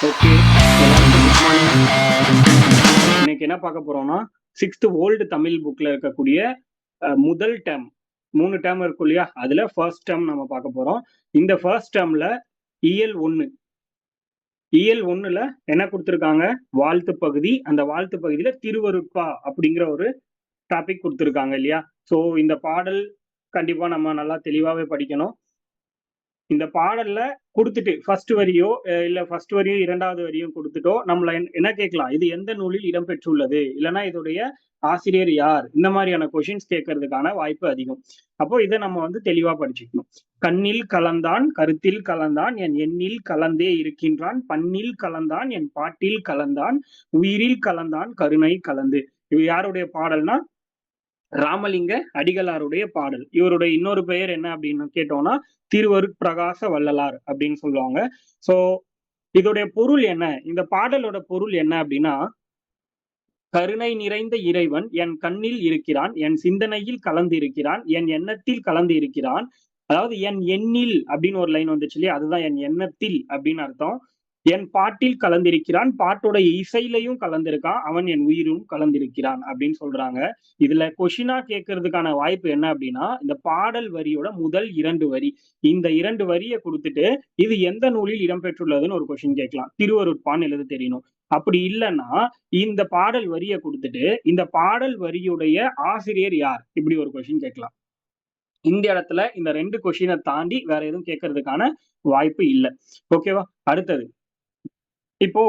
Okay, எல்லாருக்கும் good morning. இன்னைக்கு என்ன பார்க்க போறோம்னா 6th ஓல்டு தமிழ் புக்ல இருக்கக்கூடிய முதல் டேர்ம் 3 டேர்ம் இருக்கும் இல்லையா, அதுல ஃபர்ஸ்ட் டேர்ம் நம்ம பார்க்க போறோம். இந்த ஃபர்ஸ்ட் டேர்ம்ல இயல் 1 இயல் 1ல என்ன கொடுத்திருக்காங்க, வாழ்த்து பகுதி. அந்த வாழ்த்து பகுதியில திருவருட்பா அப்படிங்கிற ஒரு டாபிக் கொடுத்திருக்காங்க இல்லையா. ஸோ இந்த பாடல் கண்டிப்பா நம்ம நல்லா தெளிவாவே படிக்கணும். இந்த பாடல்ல குடுத்துட்டு ஃபர்ஸ்ட் வரியோ இல்ல ஃபர்ஸ்ட் வரியும் 2வது வரியும் குடுத்துட்டோ நம்மள என்ன கேட்கலாம், இது எந்த நூலில் இடம்பெற்றுள்ளது, இல்லைன்னா இதோடைய ஆசிரியர் யார், இந்த மாதிரியான கொஷின்ஸ் கேட்கறதுக்கான வாய்ப்பு அதிகம். அப்போ இதை நம்ம வந்து தெளிவா படிச்சுக்கணும். கண்ணில் கலந்தான் கருத்தில் கலந்தான் என் எண்ணில் கலந்தே இருக்கின்றான், பண்ணில் கலந்தான் என் பாட்டில் கலந்தான், உயிரில் கலந்தான் கருணை கலந்து. இது யாருடைய பாடல்னா ராமலிங்க அடிகளாருடைய பாடல். இவருடைய இன்னொரு பெயர் என்ன அப்படின்னு கேட்டோம்னா திருவருட்பிரகாச வள்ளலார் அப்படின்னு சொல்லுவாங்க. சோ இதோடைய பொருள் என்ன, இந்த பாடலோட பொருள் என்ன அப்படின்னா, கருணை நிறைந்த இறைவன் என் கண்ணில் இருக்கிறான், என் சிந்தனையில் கலந்து இருக்கிறான், என் எண்ணத்தில் கலந்து இருக்கிறான். அதாவது என் எண்ணில் அப்படின்னு ஒரு லைன் வந்துச்சு இல்லையா, அதுதான் என் எண்ணத்தில் அப்படின்னு அர்த்தம். என் பாட்டில் கலந்திருக்கிறான், பாட்டோட இசையிலையும் கலந்திருக்கான், அவன் என் உயிரும் கலந்திருக்கிறான் அப்படின்னு சொல்றாங்க. இதுல கொஷினா கேட்கறதுக்கான வாய்ப்பு என்ன அப்படின்னா, இந்த பாடல் வரியோட முதல் 2 வரி, இந்த 2 வரியை கொடுத்துட்டு இது எந்த நூலில் இடம்பெற்றுள்ளதுன்னு ஒரு கொஸ்டின் கேட்கலாம். திருவருட்பான்னு எழுத தெரியணும். அப்படி இல்லைன்னா இந்த பாடல் வரியை கொடுத்துட்டு இந்த பாடல் வரியுடைய ஆசிரியர் யார், இப்படி ஒரு கொஸ்டின் கேட்கலாம். இந்த இடத்துல இந்த 2 கொஸ்டினை தாண்டி வேற எதுவும் கேட்கறதுக்கான வாய்ப்பு இல்லை. ஓகேவா. அடுத்தது, இப்போ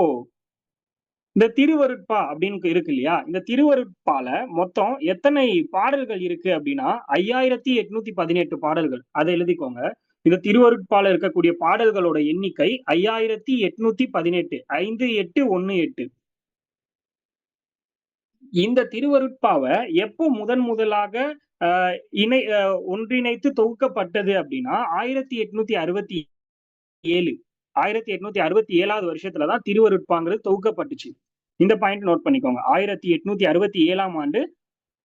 இந்த திருவருட்பா அப்படின்னு இருக்கு இல்லையா, இந்த திருவருட்பால மொத்தம் எத்தனை பாடல்கள் இருக்கு அப்படின்னா 5818 பாடல்கள். அதை எழுதிக்கோங்க. இந்த திருவருட்பால இருக்கக்கூடிய பாடல்களோட எண்ணிக்கை 5818, 5818. இந்த திருவருட்பாவை எப்போ முதலாக ஒன்றிணைத்து தொகுக்கப்பட்டது அப்படின்னா 1867 1867வது வருஷத்துலதான் திருவருட்பாங்கிறது தொகுக்கப்பட்டுச்சு. இந்த பாயிண்ட் நோட் பண்ணிக்கோங்க. 1867ஆம் ஆண்டு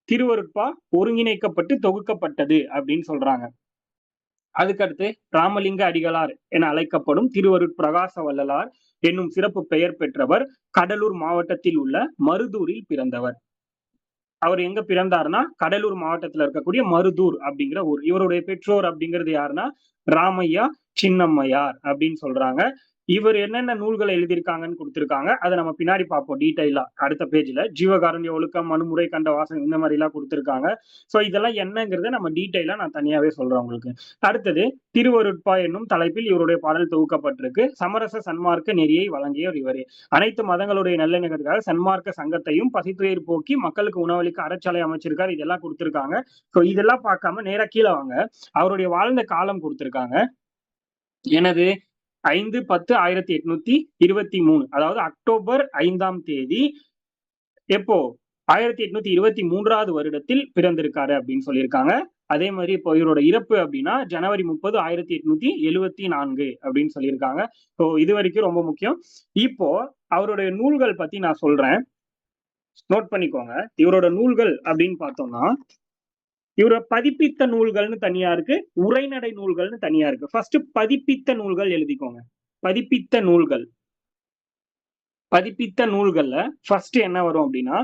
திருவருட்பா ஒருங்கிணைக்கப்பட்டு தொகுக்கப்பட்டது அப்படின்னு சொல்றாங்க. அதுக்கடுத்து ராமலிங்க அடிகளார் என அழைக்கப்படும் திருவருட்பிரகாச வள்ளலார் என்னும் சிறப்பு பெயர் பெற்றவர் கடலூர் மாவட்டத்தில் உள்ள மருதூரில் பிறந்தவர். அவர் எங்க பிறந்தாருன்னா கடலூர் மாவட்டத்துல இருக்கக்கூடிய மருதூர் அப்படிங்கிற ஊர். இவருடைய பெற்றோர் அப்படிங்கிறது யாருன்னா ராமையா சின்னம்மையார் அப்படின்னு சொல்றாங்க. இவர் என்னென்ன நூல்களை எழுதியிருக்காங்கன்னு கொடுத்திருக்காங்க, அதை நம்ம பின்னாடி பார்ப்போம் டீடைலா அடுத்த பேஜ்ல. ஜீவகாருண்ய ஒழுக்கம், மனுமுறை கண்ட வாசகம், இந்த மாதிரி எல்லாம் கொடுத்திருக்காங்க. சோ இதெல்லாம் என்னங்கிறத நம்ம டீடைலா நான் தனியாவே சொல்றேன் உங்களுக்கு. அடுத்தது, திருவருட்பா என்னும் தலைப்பில் இவருடைய பாடல் தொகுக்கப்பட்டிருக்கு. சமரச சன்மார்க்க நெறியை வழங்கியவர் இவரே. அனைத்து மதங்களுடைய நல்லிணக்கத்துக்காக சன்மார்க்க சங்கத்தையும் பசித்துயர் போக்கி மக்களுக்கு உணவளிக்க அறச்சாலை அமைச்சிருக்காரு. இதெல்லாம் கொடுத்திருக்காங்க. சோ இதெல்லாம் பார்க்காம நேரா கீழே வாங்க. அவருடைய வாழ்ந்த காலம் கொடுத்திருக்காங்க. எனது 5/10/1823, அதாவது அக்டோபர் 5ஆம் தேதி எப்போ 1823வது வருடத்தில் பிறந்திருக்காரு அப்படின்னு சொல்லியிருக்காங்க. அதே மாதிரி இப்போ இவரோட இறப்பு அப்படின்னா ஜனவரி 30, 1874 அப்படின்னு சொல்லியிருக்காங்க. ஸோ இது வரைக்கும் ரொம்ப முக்கியம். இப்போ அவருடைய நூல்கள் பத்தி நான் சொல்றேன், நோட் பண்ணிக்கோங்க. இவரோட நூல்கள் அப்படின்னு பார்த்தோம்னா இவர பதிப்பித்த நூல்கள்னு தனியா இருக்கு, உரைநடை நூல்கள்னு தனியா இருக்கு. ஃபர்ஸ்ட் பதிப்பித்த நூல்கள் எழுதிக்கோங்க. பதிப்பித்த நூல்கள், பதிப்பித்த நூல்கள்ல ஃபர்ஸ்ட் என்ன வரும் அப்படின்னா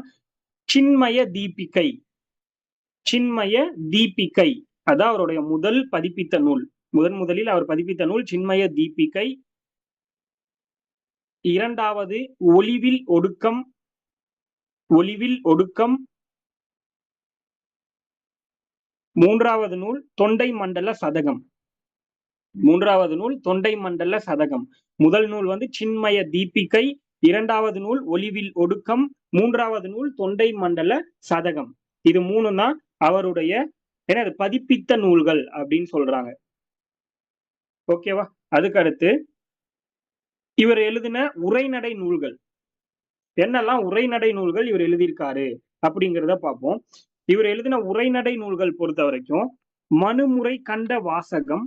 சின்மய தீபிகை. சின்மய தீபிகை அதான் அவருடைய முதல் பதிப்பித்த நூல். முதலில் அவர் பதிப்பித்த நூல் சின்மய தீபிகை. இரண்டாவது ஒளிவில் ஒடுக்கம். ஒளிவில் ஒடுக்கம். மூன்றாவது நூல் தொண்டை மண்டல சதகம். மூன்றாவது நூல் தொண்டை மண்டல சதகம். முதல் நூல் வந்து சின்மய தீபிகை, இரண்டாவது நூல் ஒளிவில் ஒடுக்கம், மூன்றாவது நூல் தொண்டை மண்டல சதகம். இது 3 தான் அவருடைய என்னது பதிப்பித்த நூல்கள் அப்படின்னு சொல்றாங்க. ஓகேவா. அதுக்கடுத்து இவர் எழுதின உரைநடை நூல்கள். என்னெல்லாம் உரைநடை நூல்கள் இவர் எழுதியிருக்காரு அப்படிங்கிறத பார்ப்போம். இவர் எழுதின உரைநடை நூல்கள் பொறுத்த வரைக்கும் மனுமுறை கண்ட வாசகம்.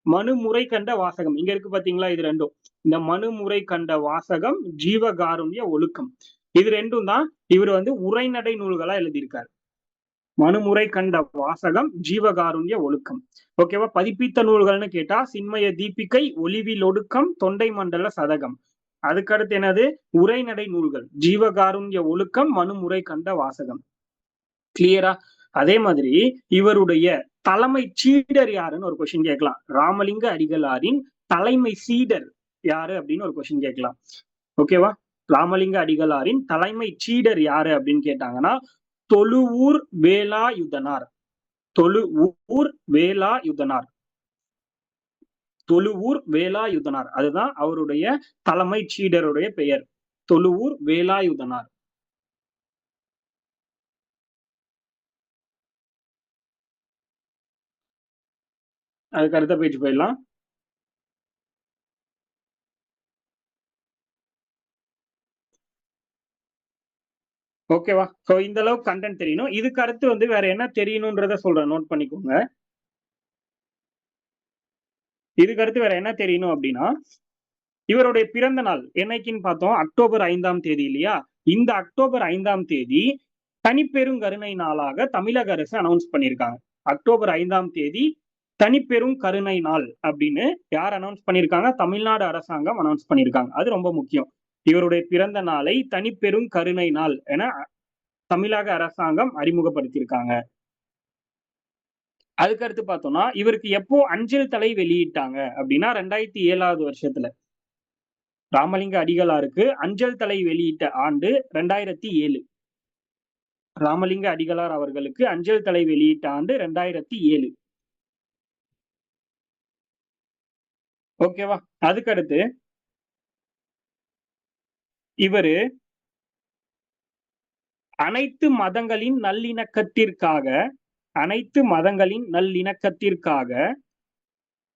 மனுமுறை கண்ட வாசகம் இங்க இருக்கு பாத்தீங்களா, இது ரெண்டும். இந்த மனுமுறை கண்ட வாசகம், ஜீவகாருண்ய ஒழுக்கம், இது ரெண்டும் தான் இவர் வந்து உரைநடை நூல்களா எழுதியிருக்காரு. மனுமுறை கண்ட வாசகம், ஜீவகாருண்ய ஒழுக்கம். ஓகேவா. பதிப்பித்த நூல்கள்னு கேட்டா சின்மய தீபிகை, ஒளிவில் ஒடுக்கம், தொண்டை மண்டல சதகம். அதுக்கடுத்து என்னது? உரைநடை நூல்கள். ஜீவகாருண்ய ஒழுக்கம், மனுமுறை கண்ட வாசகம். கிளியரா? அதே மாதிரி இவருடைய தலைமை சீடர் யாருன்னு ஒரு கொஸ்டின் கேட்கலாம். ராமலிங்க அடிகளாரின் தலைமை சீடர் யாரு அப்படின்னு ஒரு கொஸ்டின் கேட்கலாம். ஓகேவா? ராமலிங்க அடிகளாரின் தலைமை சீடர் யாரு அப்படின்னு கேட்டாங்கன்னா தொழுவூர் வேலாயுதனார். தொழுவூர் வேலாயுதனார். தொழுவூர் வேலாயுதனார். அதுதான் அவருடைய தலைமை சீடருடைய பெயர். தொழுவூர் வேலாயுதனார். அதுக்கு அடுத்த பேஜ் போயிடலாம். ஓகேவா? சோ இந்த அளவுக்கு கண்டென்ட் தெரியணும். இதுக்கு அடுத்து வந்து வேற என்ன தெரியணும்ன்றத சொல்றேன், நோட் பண்ணிக்கோங்க. இதுக்கு அடுத்து வேற என்ன தெரியணும் அப்படின்னா, இவருடைய பிறந்த நாள் என்னைக்குன்னு பார்த்தோம், அக்டோபர் 5ஆம் தேதி இல்லையா? இந்த அக்டோபர் 5ஆம் தேதி தனிப்பெரும் கருணை நாளாக தமிழக அரசு அனௌன்ஸ் பண்ணியிருக்காங்க. அக்டோபர் 5ஆம் தேதி தனிப்பெரும் கருணை நாள் அப்படின்னு யார் அனௌன்ஸ் பண்ணியிருக்காங்க? தமிழ்நாடு அரசாங்கம் அனௌன்ஸ் பண்ணியிருக்காங்க. அது ரொம்ப முக்கியம். இவருடைய பிறந்த நாளை தனிப்பெரும் கருணை நாள் என தமிழக அரசாங்கம் அறிமுகப்படுத்தியிருக்காங்க. அதுக்கடுத்து பார்த்தோம்னா இவருக்கு எப்போ அஞ்சல் தலை வெளியிட்டாங்க அப்படின்னா 2007வது வருஷத்துல. ராமலிங்க அடிகளாருக்கு அஞ்சல் தலை வெளியிட்ட ஆண்டு 2007. ராமலிங்க அடிகளார் அவர்களுக்கு அஞ்சல் தலை வெளியிட்ட ஆண்டு 2007. ஓகேவா? அதுக்கடுத்து இவரு அனைத்து மதங்களின் நல்லிணக்கத்திற்காக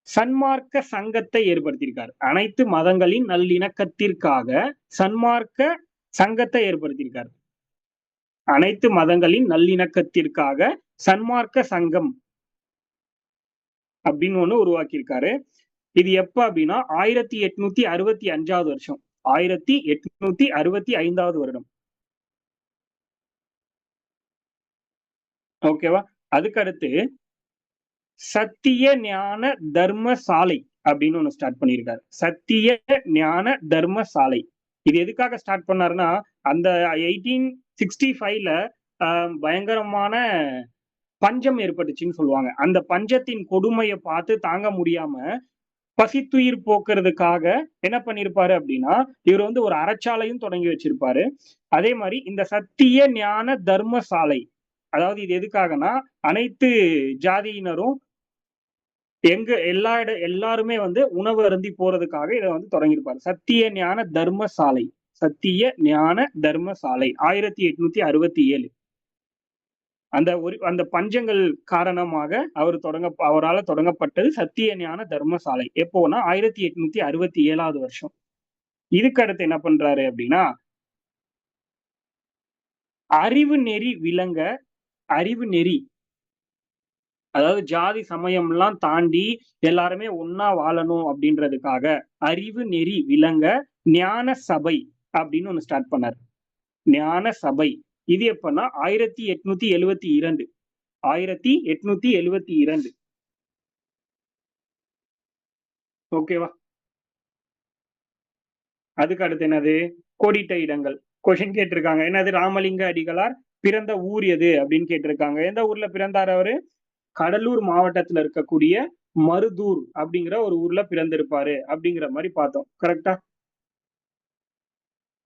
சன்மார்க்க சங்கத்தை ஏற்படுத்தியிருக்கார். அனைத்து மதங்களின் நல்லிணக்கத்திற்காக சன்மார்க்க சங்கத்தை ஏற்படுத்தியிருக்கார். அனைத்து மதங்களின் நல்லிணக்கத்திற்காக சன்மார்க்க சங்கம் அப்படின்னு ஒண்ணு உருவாக்கியிருக்காரு. இது எப்ப அப்படின்னா 1865வது வருஷம். 1865வது வருடம். ஓகேவா? அதுக்கடுத்து சத்திய ஞான தர்ம சாலை அப்படின்னு ஒண்ணு ஸ்டார்ட் பண்ணியிருக்காரு. சத்திய ஞான தர்ம சாலை. இது எதுக்காக ஸ்டார்ட் பண்ணாருன்னா, அந்த 1865ல பயங்கரமான பஞ்சம் ஏற்பட்டுச்சுன்னு சொல்லுவாங்க. அந்த பஞ்சத்தின் கொடுமையை பார்த்து தாங்க முடியாம பசித்துயிர் போக்குறதுக்காக என்ன பண்ணிருப்பாரு அப்படின்னா, இவர் வந்து ஒரு அறச்சாலையும் தொடங்கி வச்சிருப்பாரு. அதே மாதிரி இந்த சத்திய ஞான தர்ம சாலை, அதாவது இது எதுக்காகனா அனைத்து ஜாதியினரும் எல்லாருமே வந்து உணவு அருந்தி போறதுக்காக இதை வந்து தொடங்கியிருப்பாரு. சத்திய ஞான தர்ம சாலை. சத்திய ஞான தர்ம சாலை 1867. அந்த பஞ்சங்கள் காரணமாக அவரால் தொடங்கப்பட்டது சத்திய ஞான தர்மசாலை. எப்போனா 1867வது வருஷம். இதுக்கு அடுத்து என்ன பண்றாரு அப்படின்னா, அறிவு நெறி விளங்க, அறிவு நெறி, அதாவது ஜாதி சமயம் எல்லாம் தாண்டி எல்லாருமே ஒன்னா வாழணும் அப்படின்றதுக்காக அறிவு நெறி விளங்க ஞான சபை அப்படின்னு ஒண்ணு ஸ்டார்ட் பண்ணாரு. ஞான சபை. இது எப்பன்னா 1872. 1872. ஓகேவா? அதுக்கு அடுத்து என்னது? கோடிட்ட இடங்கள். கொஸ்டின் கேட்டிருக்காங்க. என்னது? ராமலிங்க அடிகளார் பிறந்த ஊர் எது அப்படின்னு கேட்டிருக்காங்க. எந்த ஊர்ல பிறந்தார் அவரு? கடலூர் மாவட்டத்துல இருக்கக்கூடிய மருதூர் அப்படிங்கிற ஒரு ஊர்ல பிறந்திருப்பாரு அப்படிங்கிற மாதிரி பார்த்தோம். கரெக்டா?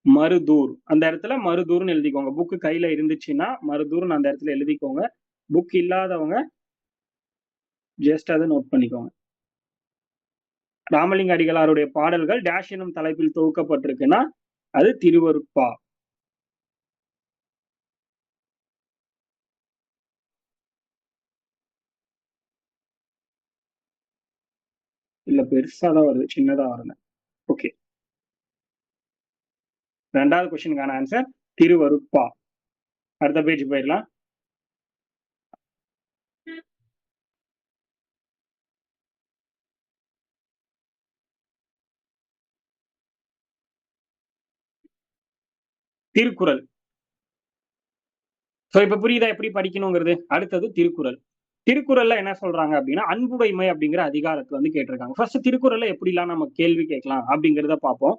மருதூர். அந்த இடத்துல மருதூர்னு எழுதிக்கோங்க. புக்கு கையில இருந்துச்சுன்னா மருதூர்னு அந்த இடத்துல எழுதிக்கோங்க. புக் இல்லாதவங்க ஜஸ்ட் அதை நோட் பண்ணிக்கோங்க. ராமலிங்க அடிகளாருடைய பாடல்கள் டேஷ் எனும் தலைப்பில் தொகுக்கப்பட்டிருக்குன்னா அது திருவருட்பா. இல்ல பெருசாதான் வருது, சின்னதா வரல. ஓகே, 2வது கொஸ்டினுக்கான ஆன்சர் திருவருட்பா. அடுத்த பேஜ் போயிடலாம். திருக்குறள். சோ இப்ப புரியுதா எப்படி படிக்கணுங்கிறது? அடுத்தது திருக்குறள். திருக்குறள்ல என்ன சொல்றாங்க அப்படின்னா, அன்புடைமை அப்படிங்கிற அதிகாரத்தை வந்து கேட்டிருக்காங்க. ஃபர்ஸ்ட் திருக்குறள்ல எப்படிலாம் நம்ம கேள்வி கேட்கலாம் அப்படிங்கிறத பார்ப்போம்.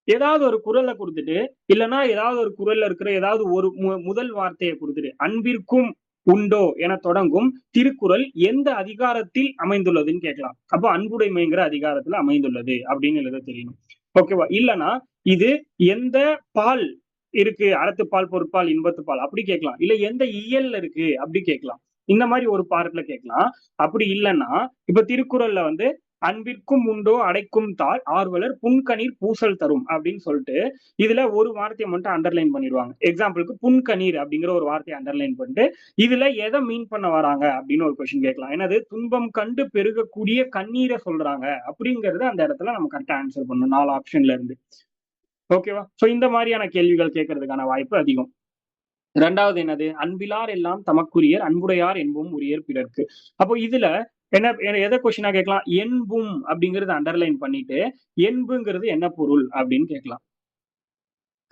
ஏதாவது ஒரு குறளை கொடுத்துட்டு, இல்லன்னா ஏதாவது ஒரு குறள்ல இருக்கிற ஏதாவது ஒரு முதல் வார்த்தையை கொடுத்துட்டு, அன்பிற்கும் உண்டோ என தொடங்கும் திருக்குறள் எந்த அதிகாரத்தில் அமைந்துள்ளதுன்னு கேட்கலாம். அப்போ அன்புடைமைங்கிற அதிகாரத்துல அமைந்துள்ளது அப்படின்னு எழுத தெரியணும். ஓகேவா? இல்லன்னா இது எந்த பால் இருக்கு? அறத்துப்பால், பொருட்பால், இன்பத்துப்பால் அப்படி கேட்கலாம். இல்ல எந்த இயல்ல இருக்கு? அப்படி கேட்கலாம். இந்த மாதிரி ஒரு பார்ட்ல கேட்கலாம். அப்படி இல்லன்னா, இப்ப திருக்குறள்ல வந்து அன்பிற்கும் உண்டோ அடைக்கும் தாள் ஆர்வலர் புன்கணீர் பூசல் தரும் அப்படின்னு சொல்லிட்டு இதுல ஒரு வார்த்தையை மட்டும் அண்டர்லைன் பண்ணிடுவாங்க. எக்ஸாம்பிளுக்கு புன்கணீர் அப்படிங்கிற ஒரு வார்த்தையை அண்டர்லைன் பண்ணிட்டு இதுல எதை மீன் பண்ண வராங்க அப்படின்னு ஒரு கொஸ்டின் கேட்கலாம். என்னது துன்பம் கண்டு பெருகக்கூடிய கண்ணீரை சொல்றாங்க அப்படிங்கறது அந்த இடத்துல நம்ம கரெக்டா ஆன்சர் பண்ணணும் 4 ஆப்ஷன்ல இருந்து. ஓகேவா? சோ இந்த மாதிரியான கேள்விகள் கேட்கறதுக்கான வாய்ப்பு அதிகம். இரண்டாவது என்னது அன்பிலார் எல்லாம் தமக்குரியர் அன்புடையார் என்பும் உரியர் பிறர்க்கு. அப்போ இதுல என்ன எதை கொஸ்டினா கேட்கலாம்? என்பும் அப்படிங்கறது அண்டர்லைன் பண்ணிட்டு என்புங்கிறது என்ன பொருள் அப்படின்னு கேட்கலாம்.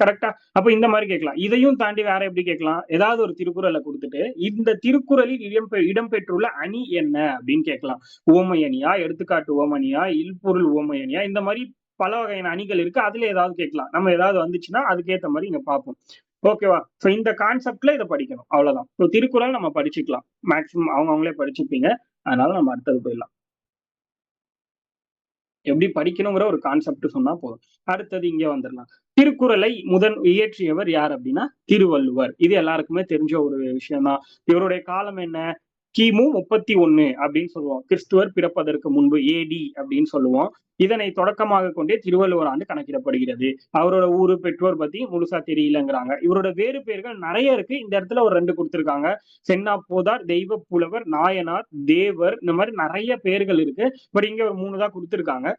கரெக்டா? அப்ப இந்த மாதிரி கேட்கலாம். இதையும் தாண்டி வேற எப்படி கேட்கலாம்? ஏதாவது ஒரு திருக்குறளை கொடுத்துட்டு இந்த திருக்குறளில் இடம்பெற்றுள்ள அணி என்ன அப்படின்னு கேட்கலாம். உவமை அணியா, எடுத்துக்காட்டு உவமணியா, இல்பொருள் உவமை அணியா, இந்த மாதிரி பல வகையான அணிகள் இருக்கு. அதுல ஏதாவது கேட்கலாம். நம்ம ஏதாவது வந்துச்சுன்னா அதுக்கேத்த மாதிரி இங்க பார்ப்போம். ஓகேவா? சோ இந்த கான்செப்ட்ல இதை படிக்கணும். அவ்வளவுதான். சோ திருக்குறள் நம்ம படிச்சுக்கலாம். மேக்ஸிமம் அவங்களே படிச்சுப்பீங்க. அதனால நம்ம அடுத்தது போயிடலாம். எப்படி படிக்கணுங்கிற ஒரு கான்செப்ட் சொன்னா போதும். அடுத்தது இங்க வந்துடலாம். திருக்குறளை இயற்றியவர் யார் அப்படின்னா திருவள்ளுவர். இது எல்லாருக்குமே தெரிஞ்ச ஒரு விஷயம் தான். இவருடைய காலம் என்ன? கிமு 31 அப்படின்னு சொல்லுவோம். கிறிஸ்துவர் பிறப்பதற்கு முன்பு ஏடி அப்படின்னு சொல்லுவோம். இதனை தொடக்கமாக கொண்டே திருவள்ளுவர் ஆண்டு கணக்கிடப்படுகிறது. அவரோட ஊரு, பெற்றோர் பத்தி முழுசா தெரியலங்கிறாங்க. இவரோட வேறு பெயர்கள் நிறைய இருக்கு. இந்த இடத்துல ஒரு 2 கொடுத்திருக்காங்க. சென்னா போதார், தெய்வ புலவர், நாயனார், தேவர் இந்த மாதிரி நிறைய பெயர்கள் இருக்கு. பட் இங்க ஒரு 3 தான் கொடுத்திருக்காங்க.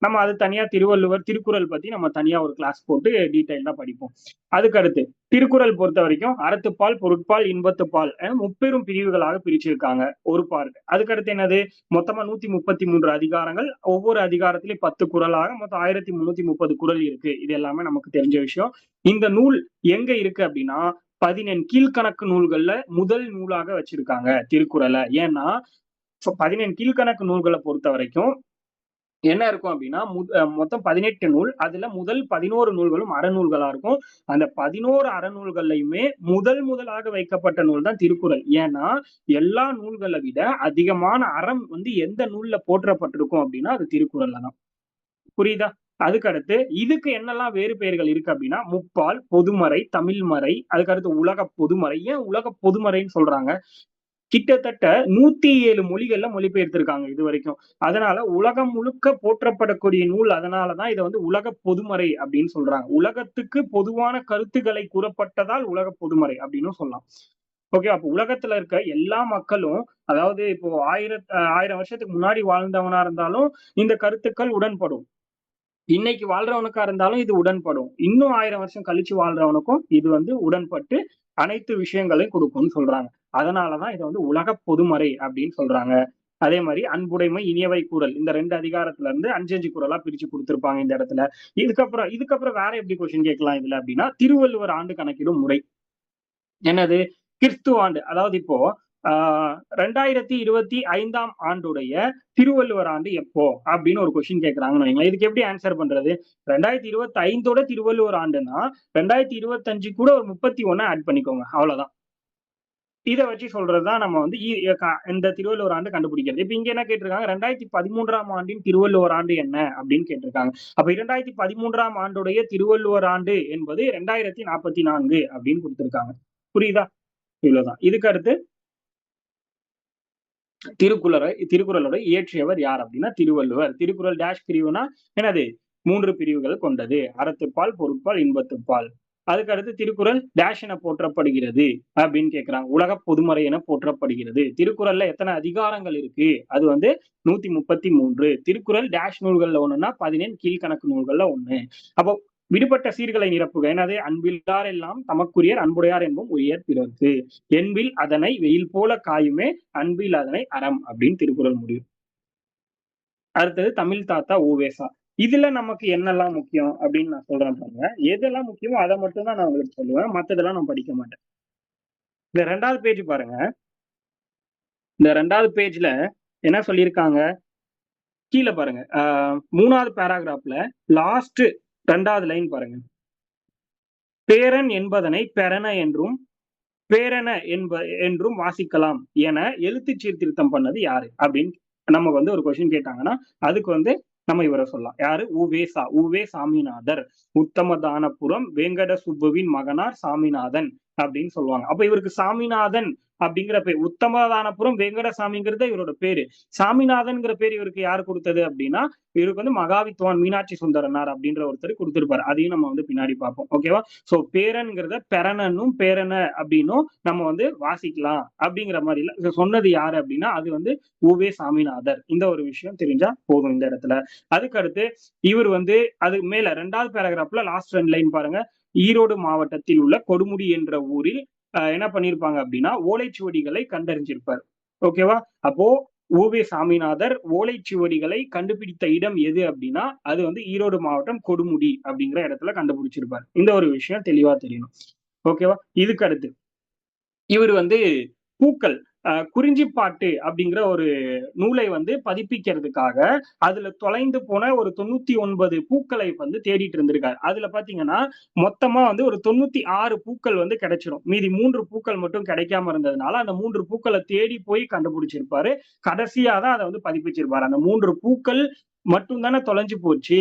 நம்ம அது தனியா திருவள்ளுவர், திருக்குறள் பத்தி நம்ம தனியா ஒரு கிளாஸ் போட்டு டீடைல்டா படிப்போம். அதுக்கு அடுத்து திருக்குறள் பொறுத்த வரைக்கும் அறத்துப்பால், பொருட்பால், இன்பத்துப்பால் முப்பெரும் பிரிவுகளாக பிரிச்சிருக்காங்க ஒரு பார்ட். அதுக்கடுத்து என்னது மொத்தமா 133 அதிகாரங்கள். ஒவ்வொரு அதிகாரத்திலயும் 10 குறளாக மொத்தம் 1330 குறள் இருக்கு. இது எல்லாமே நமக்கு தெரிஞ்ச விஷயம். இந்த நூல் எங்க இருக்கு அப்படின்னா 14 கீழ்கணக்கு நூல்கள்ல முதல் நூலாக வச்சிருக்காங்க திருக்குறளை. ஏன்னா 14 கீழ்கணக்கு நூல்களை பொறுத்த வரைக்கும் என்ன இருக்கும் அப்படின்னா மொத்தம் 18 நூல். அதுல முதல் 11 நூல்களும் அறநூல்களா இருக்கும். அந்த 11 அறநூல்கள்லயுமே முதலாக வைக்கப்பட்ட நூல் தான் திருக்குறள். ஏன்னா எல்லா நூல்களை விட அதிகமான அறம் வந்து எந்த நூல்ல போற்றப்பட்டிருக்கும் அப்படின்னா அது திருக்குறள்ல தான். புரியுதா? அதுக்கடுத்து இதுக்கு என்னெல்லாம் வேறு பெயர்கள் இருக்கு அப்படின்னா முப்பால், பொதுமறை, தமிழ்மறை, அதுக்கடுத்து உலக பொதுமறை. ஏன் உலக பொதுமறைன்னு சொல்றாங்க? கிட்டத்தட்ட 107 மொழிகள்ல மொழிபெயர்த்திருக்காங்க இது வரைக்கும். அதனால உலகம் முழுக்க போற்றப்படக்கூடிய நூல். அதனாலதான் இதை வந்து உலக பொதுமறை அப்படின்னு சொல்றாங்க. உலகத்துக்கு பொதுவான கருத்துக்களை கூறப்பட்டதால் உலக பொதுமறை அப்படின்னு சொல்லலாம். ஓகே, அப்ப உலகத்துல இருக்க எல்லா மக்களும், அதாவது இப்போ 1000 வருஷத்துக்கு முன்னாடி வாழ்ந்தவனா இருந்தாலும் இந்த கருத்துக்கள் உடன்படும். இன்னைக்கு வாழ்றவனுக்கா இருந்தாலும் இது உடன்படும். இன்னும் 1000 வருஷம் கழிச்சு வாழ்றவனுக்கும் இது வந்து உடன்பட்டு அனைத்து விஷயங்களையும் கொடுக்கும்னு சொல்றாங்க. அதனாலதான் இதை வந்து உலக பொதுமறை அப்படின்னு சொல்றாங்க. அதே மாதிரி அன்புடைமை, இனியவை கூறல் இந்த 2 அதிகாரத்துல இருந்து 5 குறளா பிரிச்சு கொடுத்திருப்பாங்க இந்த இடத்துல. இதுக்கப்புறம் வேற எப்படி கொஸ்டின் கேட்கலாம் இதுல அப்படின்னா திருவள்ளுவர் ஆண்டு கணக்கிடும் முறை என்னது? கிறிஸ்துவ ஆண்டு. அதாவது இப்போ 2025ஆம் ஆண்டுடைய திருவள்ளுவர் ஆண்டு எப்போ அப்படின்னு ஒரு கொஸ்டின் கேட்கறாங்கன்னு வைங்களேன். இதுக்கு எப்படி ஆன்சர் பண்றது? 2025ஓட திருவள்ளுவர் ஆண்டுன்னா 2025 கூட ஒரு 31 ஆட் பண்ணிக்கோங்க. அவ்வளவுதான். இதை வச்சு சொல்றதுதான் நம்ம வந்து இந்த திருவள்ளுவர் ஆண்டு கண்டுபிடிக்கிறது. இப்ப இங்க என்ன கேட்டிருக்காங்க? 2013ஆம் ஆண்டின் திருவள்ளுவர் ஆண்டு என்ன அப்படின்னு கேட்டிருக்காங்க. அப்ப 2013ஆம் ஆண்டுடைய திருவள்ளுவர் ஆண்டு என்பது 2044 அப்படின்னு கொடுத்திருக்காங்க. புரியுதா? இவ்வளவுதான். இதுக்கு அடுத்து திருக்குறளோட இயற்றியவர் யார் அப்படின்னா திருவள்ளுவர். திருக்குறள் டேஷ் பிரிவுனா என்னது? 3 பிரிவுகள் கொண்டது. அறத்துப்பால், பொருட்பால், இன்பத்துப்பால். அதுக்கு அடுத்து திருக்குறள் டேஷ் என போற்றப்படுகிறது அப்படின்னு கேட்கிறாங்க. உலக பொதுமறை என போற்றப்படுகிறது. திருக்குறள்ல எத்தனை அதிகாரங்கள் இருக்கு? அது வந்து 133. திருக்குறள் டேஷ் நூல்கள்ல ஒண்ணுன்னா 14 கீழ்கணக்கு நூல்கள்ல ஒண்ணு. அப்போ விடுபட்ட சீர்களை நிரப்புக. என்னது? அன்பில்லார் எல்லாம் தமக்குரியர் அன்புடையார் என்பும் உரியர் பிறர்க்கு. என்பில் அதனை வெயில் போல காயுமே அன்பில் அதனை அறம் அப்படின்னு திருக்குறள் முடியும். அடுத்தது தமிழ் தாத்தா ஊவேசா. இதுல நமக்கு என்னெல்லாம் முக்கியம் அப்படின்னு நான் சொல்றேன் பாருங்க. எதெல்லாம் முக்கியமோ அதை மட்டும் தான் நான் உங்களுக்கு சொல்லுவேன். மத்ததெல்லாம் நான் படிக்க மாட்டேன். இந்த 2வது பேஜ் பாருங்க. இந்த 2வது பேஜ்ல என்ன சொல்லியிருக்காங்க? கீழே பாருங்க. 3வது பேராகிராஃப்ல லாஸ்ட் 2வது லைன் பாருங்க. பேரன் என்பதனை பெறன என்றும் பேரென என்றும் வாசிக்கலாம் என எழுத்து சீர்திருத்தம் பண்ணது யாரு அப்படின்னு நம்ம வந்து ஒரு கொஸ்டின் கேட்டாங்கன்னா அதுக்கு வந்து நம்ம இவரை சொல்லலாம். யாரு? உவே சாமிநாதர். உத்தமதானபுரம் வேங்கட சுப்புவின் மகனார் சாமிநாதன் அப்படின்னு சொல்லுவாங்க. அப்ப இவருக்கு சாமிநாதன் அப்படிங்கிற பேர். உத்தமதானபுரம் வேங்கடசாமிங்கிறது இவரோட பேரு. சாமிநாதன்ங்கிற பேர் இவருக்கு யாரு கொடுத்தது அப்படின்னா இவருக்கு வந்து மகாவித்வான் மீனாட்சி சுந்தரனார் அப்படின்ற ஒருத்தர் கொடுத்திருப்பாரு. அதையும் நம்ம வந்து பின்னாடி பார்ப்போம். ஓகேவா? சோ பேரன்கிறத பெறனும் பேரன அப்படின்னும் நம்ம வந்து வாசிக்கலாம் அப்படிங்கிற மாதிரி இல்ல. சொன்னது யாரு அப்படின்னா அது வந்து உவே சாமிநாதர். இந்த ஒரு விஷயம் தெரிஞ்சா போதும் இந்த இடத்துல. அதுக்கு அடுத்து இவர் வந்து அது மேல 2வது பேராகிராஃப்ல லாஸ்ட் 2 லைன் பாருங்க. ஈரோடு மாவட்டத்தில் உள்ள கொடுமுடி என்ற ஊரில் என்ன பண்ணிருப்பாங்க அப்படின்னா ஓலைச்சுவடிகளை கண்டறிஞ்சிருப்பார். ஓகேவா? அப்போ உவே சாமிநாதர் ஓலைச்சுவடிகளை கண்டுபிடித்த இடம் எது அப்படின்னா அது வந்து ஈரோடு மாவட்டம் கொடுமுடி அப்படிங்கிற இடத்துல கண்டுபிடிச்சிருப்பார். இந்த ஒரு விஷயம் தெளிவா தெரியணும். ஓகேவா? இதுக்கு அடுத்து இவர் வந்து பூக்கள் குறிஞ்சிப்பாட்டு அப்படிங்கிற ஒரு நூலை வந்து பதிப்பிக்கிறதுக்காக அதுல தொலைந்து போன ஒரு 99 பூக்களை வந்து தேடிட்டு இருந்திருக்காரு. அதுல பாத்தீங்கன்னா மொத்தமா வந்து ஒரு 96 பூக்கள் வந்து கிடைச்சிரும். மீதி 3 பூக்கள் மட்டும் கிடைக்காம இருந்ததுனால அந்த 3 பூக்களை தேடி போய் கண்டுபிடிச்சிருப்பாரு. கடைசியா தான் அதை வந்து பதிப்பிச்சிருப்பாரு. அந்த 3 பூக்கள் மட்டும் தானே தொலைஞ்சு போச்சு.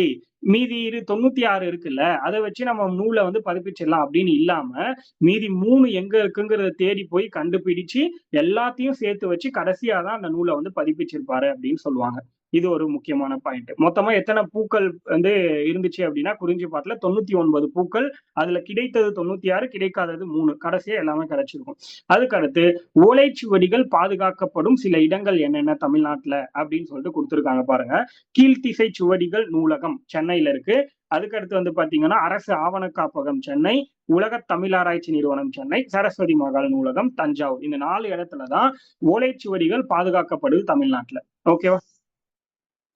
மீதி 96 இருக்குல்ல அதை வச்சு நம்ம நூலை வந்து பதிப்பிச்சிடலாம் அப்படின்னு இல்லாம மீதி 3 எங்க இருக்குங்கிறத தேடி போய் கண்டுபிடிச்சு எல்லாத்தையும் சேர்த்து வச்சு கடைசியா தான் அந்த நூலை வந்து பதிப்பிச்சிருப்பாரு அப்படின்னு சொல்லுவாங்க. இது ஒரு முக்கியமான பாயிண்ட். மொத்தமா எத்தனை பூக்கள் வந்து இருந்துச்சு அப்படின்னா குறிஞ்சிப்பாட்டுல 99 பூக்கள். அதுல கிடைத்தது 96, கிடைக்காதது 3. கடைசியா எல்லாமே கிடைச்சிருக்கும். அதுக்கு அடுத்து ஓலைச்சுவடிகள் பாதுகாக்கப்படும் சில இடங்கள் என்னென்ன தமிழ்நாட்டுல அப்படின்னு சொல்லிட்டு கொடுத்திருக்காங்க பாருங்க. கீழ்த்திசை சுவடிகள் நூலகம் சென்னையில இருக்கு. அதுக்கு அடுத்து வந்து பாத்தீங்கன்னா அரசு ஆவண காப்பகம் சென்னை, உலக தமிழாராய்ச்சி நிறுவனம் சென்னை, சரஸ்வதி மகால் நூலகம் தஞ்சாவூர். இந்த 4 இடத்துலதான் ஓலைச்சுவடிகள் பாதுகாக்கப்படுது தமிழ்நாட்டுல. ஓகேவா?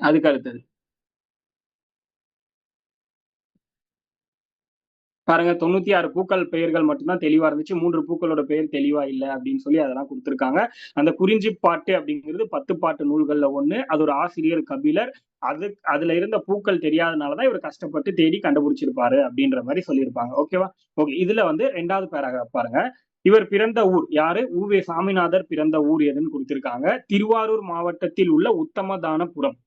அதுக்கு அடுத்தது பாருங்க 96 பூக்கள் பெயர்கள் மட்டும்தான் தெளிவா இருந்துச்சு. 3 பூக்களோட பெயர் தெளிவா இல்ல அப்படின்னு சொல்லி அதெல்லாம் கொடுத்திருக்காங்க. அந்த குறிஞ்சிப்பாட்டு அப்படிங்கிறது 10 பாட்டு நூல்கள்ல ஒண்ணு. அது ஒரு ஆசிரியர் கபிலர். அதுல இருந்த பூக்கள் தெரியாதனாலதான் இவர் கஷ்டப்பட்டு தேடி கண்டுபிடிச்சிருப்பாரு அப்படின்ற மாதிரி சொல்லியிருப்பாங்க. ஓகேவா? ஓகே. இதுல வந்து 2வது பேராகிராஃப் பாருங்க. இவர் பிறந்த ஊர் யாரு? உவே சாமிநாதர் பிறந்த ஊர் எதுன்னு கொடுத்திருக்காங்க. திருவாரூர் மாவட்டத்தில் உள்ள உத்தமதானபுரம்.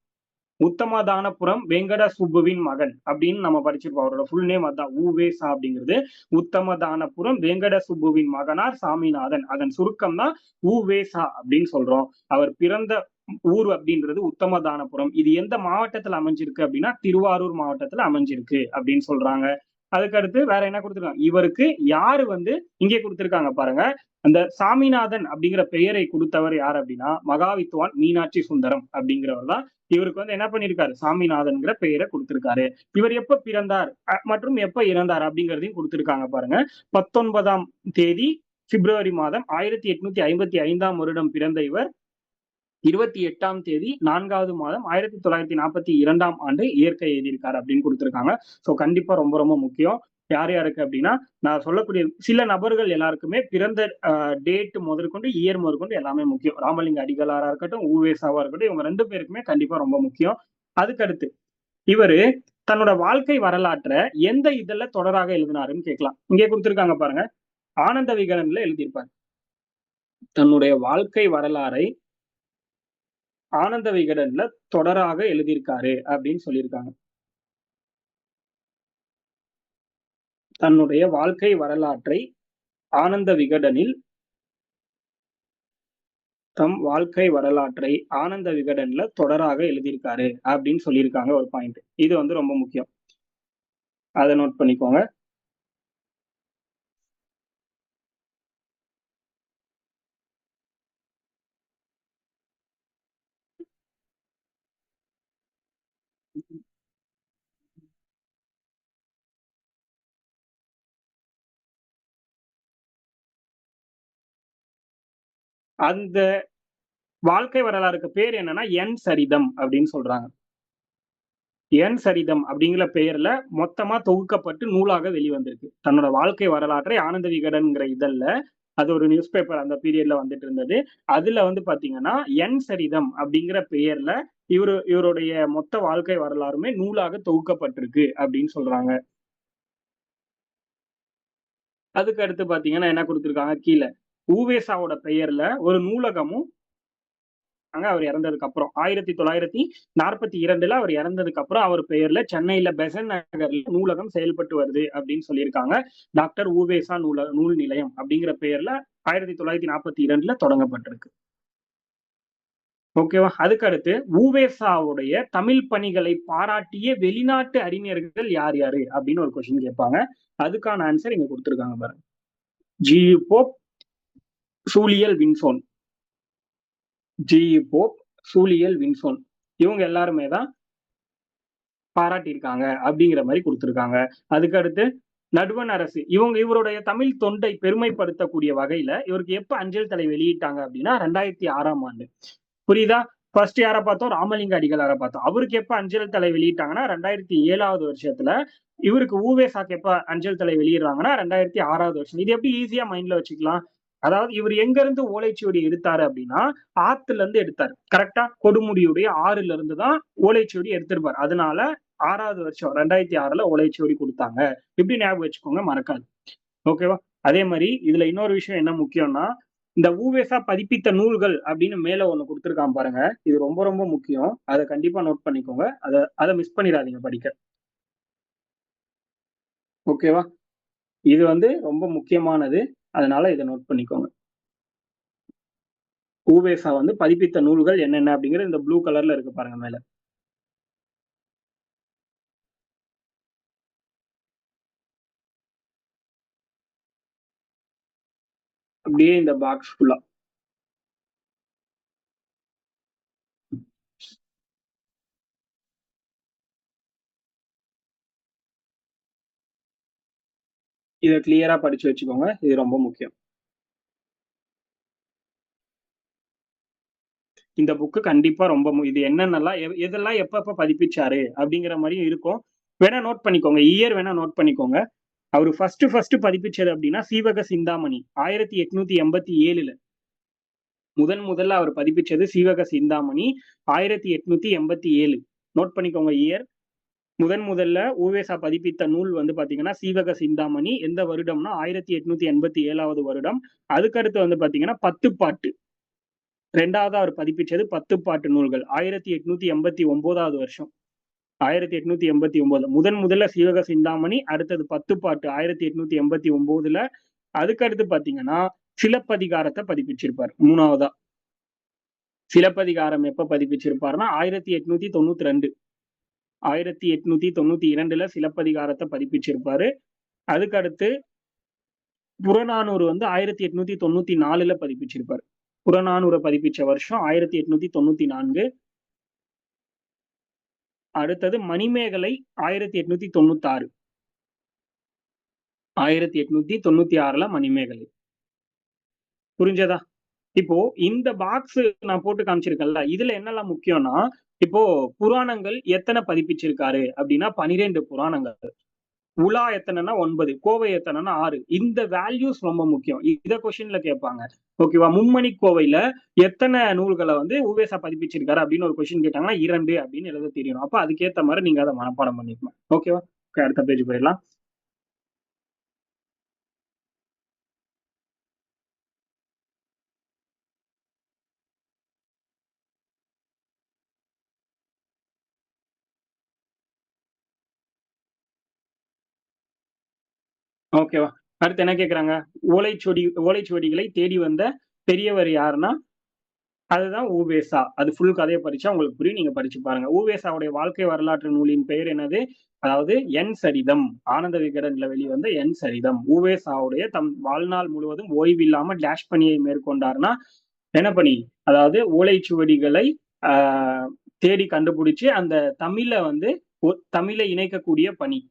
உத்தமதானபுரம் வெங்கட சுப்புவின் மகன் அப்படின்னு நம்ம படிச்சிருப்போம். அவரோட ஃபுல் நேம் அதான் உவேசா அப்படிங்கிறது. உத்தமதானபுரம் வெங்கட சுப்புவின் மகனார் சாமிநாதன். அதன் சுருக்கம் தான் உவேசா அப்படின்னு சொல்றோம். அவர் பிறந்த ஊர் அப்படின்றது உத்தமதானபுரம். இது எந்த மாவட்டத்துல அமைஞ்சிருக்கு அப்படின்னா திருவாரூர் மாவட்டத்துல அமைஞ்சிருக்கு அப்படின்னு சொல்றாங்க. அதுக்கு அடுத்து வேற என்ன கொடுத்திருக்காங்க? இவருக்கு யாரு வந்து இங்கே கொடுத்திருக்காங்க பாருங்க. அந்த சாமிநாதன் அப்படிங்கிற பெயரை கொடுத்தவர் யார் அப்படின்னா மகாவித்வான் மீனாட்சி சுந்தரம் அப்படிங்கிறவர் தான் இவருக்கு வந்து என்ன பண்ணிருக்காரு? சாமிநாதன்ங்கிற பெயரை கொடுத்திருக்காரு. இவர் எப்ப பிறந்தார் மற்றும் எப்ப இறந்தார் அப்படிங்கிறதையும் கொடுத்திருக்காங்க பாருங்க. 19ஆம் தேதி பிப்ரவரி மாதம் 1855ஆம் வருடம் பிறந்த இவர் 28ஆம் தேதி 4வது மாதம் 1942ஆம் ஆண்டு இயற்கை எழுதியிருக்காரு அப்படின்னு கொடுத்திருக்காங்க. சோ கண்டிப்பா ரொம்ப ரொம்ப முக்கியம். யார் யாருக்கு அப்படின்னா நான் சொல்லக்கூடிய சில நபர்கள் எல்லாருக்குமே பிறந்த டேட் முதற்கொண்டு இயர் முதற்கொண்டு எல்லாமே முக்கியம். ராமலிங்க அடிகளாரா இருக்கட்டும், உவேசாவா இருக்கட்டும், இவங்க 2 பேருக்குமே கண்டிப்பா ரொம்ப முக்கியம். அதுக்கு அடுத்து இவரு தன்னோட வாழ்க்கை வரலாற்றை எந்த இதழ்ல தொடராக எழுதினாருன்னு கேட்கலாம். இங்கே கொடுத்திருக்காங்க பாருங்க. ஆனந்த விகடன்ல எழுதியிருப்பாரு. தன்னுடைய வாழ்க்கை வரலாறை ஆனந்த விகடன்ல தொடராக எழுதியிருக்காரு அப்படின்னு சொல்லியிருக்காங்க. தன்னுடைய வாழ்க்கை வரலாற்றை ஆனந்த விகடனில் தம் வாழ்க்கை வரலாற்றை ஆனந்த விகடன்ல தொடராக எழுதியிருக்காரு அப்படின்னு சொல்லியிருக்காங்க ஒரு பாயிண்ட். இது வந்து ரொம்ப முக்கியம். அதை நோட் பண்ணிக்கோங்க. அந்த வாழ்க்கை வரலாறுக்கு பேர் என்னன்னா என் சரிதம் அப்படின்னு சொல்றாங்க. என் சரிதம் அப்படிங்கிற பெயர்ல மொத்தமா தொகுக்கப்பட்டு நூலாக வெளிவந்திருக்கு. தன்னோட வாழ்க்கை வரலாற்றை ஆனந்த விகடன்ங்கிற இதழ்ல அது ஒரு நியூஸ் பேப்பர் அந்த பீரியட்ல வந்துட்டு இருந்தது. அதுல வந்து பாத்தீங்கன்னா என் சரிதம் அப்படிங்கிற பெயர்ல இவருடைய மொத்த வாழ்க்கை வரலாறுமே நூலாக தொகுக்கப்பட்டிருக்கு அப்படின்னு சொல்றாங்க. அதுக்கு அடுத்து பாத்தீங்கன்னா என்ன கொடுத்திருக்காங்க கீழ உவேசாவோட பெயர்ல ஒரு நூலகமும் அவர் இறந்ததுக்கு அப்புறம் 1942ல அவர் இறந்ததுக்கு அப்புறம் அவர் பெயர்ல சென்னையில பெசன் நகர்ல நூலகம் செயல்பட்டு வருது அப்படின்னு சொல்லியிருக்காங்க. டாக்டர் உவேசா நூல் நிலையம் அப்படிங்கிற பெயர்ல 1942ல தொடங்கப்பட்டிருக்கு. ஓகேவா? அதுக்கு அடுத்து உவேசாவுடைய தமிழ் பணிகளை பாராட்டிய வெளிநாட்டு அறிஞர்கள் யார் யாரு அப்படின்னு ஒரு கொஸ்டின் கேட்பாங்க. அதுக்கான ஆன்சர் இங்க கொடுத்திருக்காங்க பாருங்க. ஜி.யு. போப், சூழியல் வின்சோன். ஜி.யு. போப், சூழியல் வின்சோன் இவங்க எல்லாருமே தான் பாராட்டியிருக்காங்க அப்படிங்கிற மாதிரி கொடுத்திருக்காங்க. அதுக்கு அடுத்து நடுவண் அரசு இவருடைய தமிழ் தொண்டை பெருமைப்படுத்தக்கூடிய வகையில இவருக்கு எப்ப அஞ்சல் தலை வெளியிட்டாங்க அப்படின்னா 2006ஆம் ஆண்டு. புரியுதா? ஃபர்ஸ்ட் யார பார்த்தோம்? ராமலிங்க அடிகளார பார்த்தோம். அவருக்கு எப்ப அஞ்சல் தலை வெளியிட்டாங்கன்னா 2007வது வருஷத்துல. இவருக்கு உவேசாக்கு எப்ப அஞ்சல் தலை வெளியிடுறாங்கன்னா 2006வது வருஷம். இது எப்படி ஈஸியா மைண்ட்ல வச்சுக்கலாம்? அதாவது இவர் எங்க இருந்து ஓலைச்சுவடி எடுத்தாரு அப்படின்னா ஆத்துல இருந்து எடுத்தாரு. கரெக்டா? கொடுமுடியுடைய ஆறுல இருந்து தான் ஓலைச்சுவடி எடுத்திருப்பாரு. அதனால 6வது வருஷம் 2006ல ஓலைச்சுவடி கொடுத்தாங்க. இப்படி ஞாபகம் வச்சுக்கோங்க, மறக்காது. ஓகேவா? அதே மாதிரி இதுல இன்னொரு விஷயம் என்ன முக்கியம்னா இந்த உவேசா பதிப்பித்த நூல்கள் அப்படின்னு மேல ஒண்ணு கொடுத்திருக்கான் பாருங்க. இது ரொம்ப ரொம்ப முக்கியம். அதை கண்டிப்பா நோட் பண்ணிக்கோங்க. அதை மிஸ் பண்ணிடாதீங்க படிக்க. ஓகேவா? இது ரொம்ப முக்கியமானது. அதனால இதை நோட் பண்ணிக்கோங்க. உவேசா பதிப்பித்த நூல்கள் என்னென்ன அப்படிங்கிறது இந்த ப்ளூ கலர்ல இருக்கு பாருங்க மேல. அப்படியே இந்த பாக்ஸ் ஃபுல்லா இதை கிளியரா படிச்சு வச்சுக்கோங்க. இது ரொம்ப முக்கியம். இந்த புக்கு கண்டிப்பா ரொம்ப இது என்னென்னலாம் எதெல்லாம் எப்ப பதிப்பிச்சாரு அப்படிங்கிற மாதிரியும் இருக்கும். வேணா நோட் பண்ணிக்கோங்க. இயர் வேணா நோட் பண்ணிக்கோங்க. அவரு ஃபர்ஸ்ட் பதிப்பிச்சது அப்படின்னா சீவக சிந்தாமணி 1887ல முதல்ல அவர் பதிப்பிச்சது சீவக சிந்தாமணி 1887. நோட் பண்ணிக்கோங்க இயர். முதல்ல உவேசா பதிப்பித்த நூல் பாத்தீங்கன்னா சீவக சிந்தாமணி. எந்த வருடம்னா 1887வது வருடம். அதுக்கடுத்து பாத்தீங்கன்னா 10 பாட்டு. ரெண்டாவது அவர் பதிப்பிச்சது 10 பாட்டு நூல்கள் 1889வது வருஷம். 1889 முதல்ல சீவக சிந்தாமணி, அடுத்தது 10 பாட்டு 1889ல. அதுக்கடுத்து பாத்தீங்கன்னா சிலப்பதிகாரத்தை பதிப்பிச்சிருப்பார் மூணாவதா. சிலப்பதிகாரம் எப்ப பதிப்பிச்சிருப்பாருன்னா 1892. 1892ல சிலப்பதிகாரத்தை பதிப்பிச்சிருப்பாரு. அதுக்கடுத்து புறநானூறு 1894ல பதிப்பிச்சிருப்பாரு. புறநானூரை பதிப்பிச்ச வருஷம் 1894. அடுத்தது மணிமேகலை 1896. 1896ல மணிமேகலை. புரிஞ்சதா? இப்போ இந்த பாக்ஸ் நான் போட்டு காமிச்சிருக்கேன்ல, இதுல என்னெல்லாம் முக்கியம்னா இப்போ புராணங்கள் எத்தனை பதிப்பிச்சிருக்காரு அப்படின்னா 12 புராணங்கள். உலா எத்தனைன்னா 9, கோவை எத்தனைன்னா 6. இந்த வேல்யூஸ் ரொம்ப முக்கியம். இத கொஸ்டின்ல கேட்பாங்க. ஓகேவா? மும்மணி கோவையில எத்தனை நூல்களை உவேசா பதிப்பிச்சிருக்காரு அப்படின்னு ஒரு கொஸ்டின் கேட்டாங்கன்னா 2 அப்படின்னு எழுத தெரியணும். அப்ப அதுக்கேத்த மாதிரி நீங்க அதை மனப்பாடம் பண்ணிக்கணும். ஓகேவா? அடுத்த பேஜ் போயிடலாம். ஓகேவா? அடுத்து என்ன கேக்குறாங்க? ஓலைச்சுவடிகளை தேடி வந்த பெரியவர் யாருன்னா அதுதான் உவேசா. அது ஃபுல் கதையை படிச்சா உங்களுக்கு புரியும். நீங்க படிச்சு பாருங்க. உவேசாவுடைய வாழ்க்கை வரலாற்று நூலின் பெயர் என்னது? அதாவது என் சரிதம். ஆனந்த விகடன்ல வெளிவந்த என் சரிதம். உவேசாவுடைய தம் வாழ்நாள் முழுவதும் ஓய்வில்லாம டேஷ் பணியை மேற்கொண்டார்னா என்ன பணி? அதாவது ஓலைச்சுவடிகளை தேடி கண்டுபிடிச்சு அந்த தமிழை இணைக்கக்கூடிய பணி.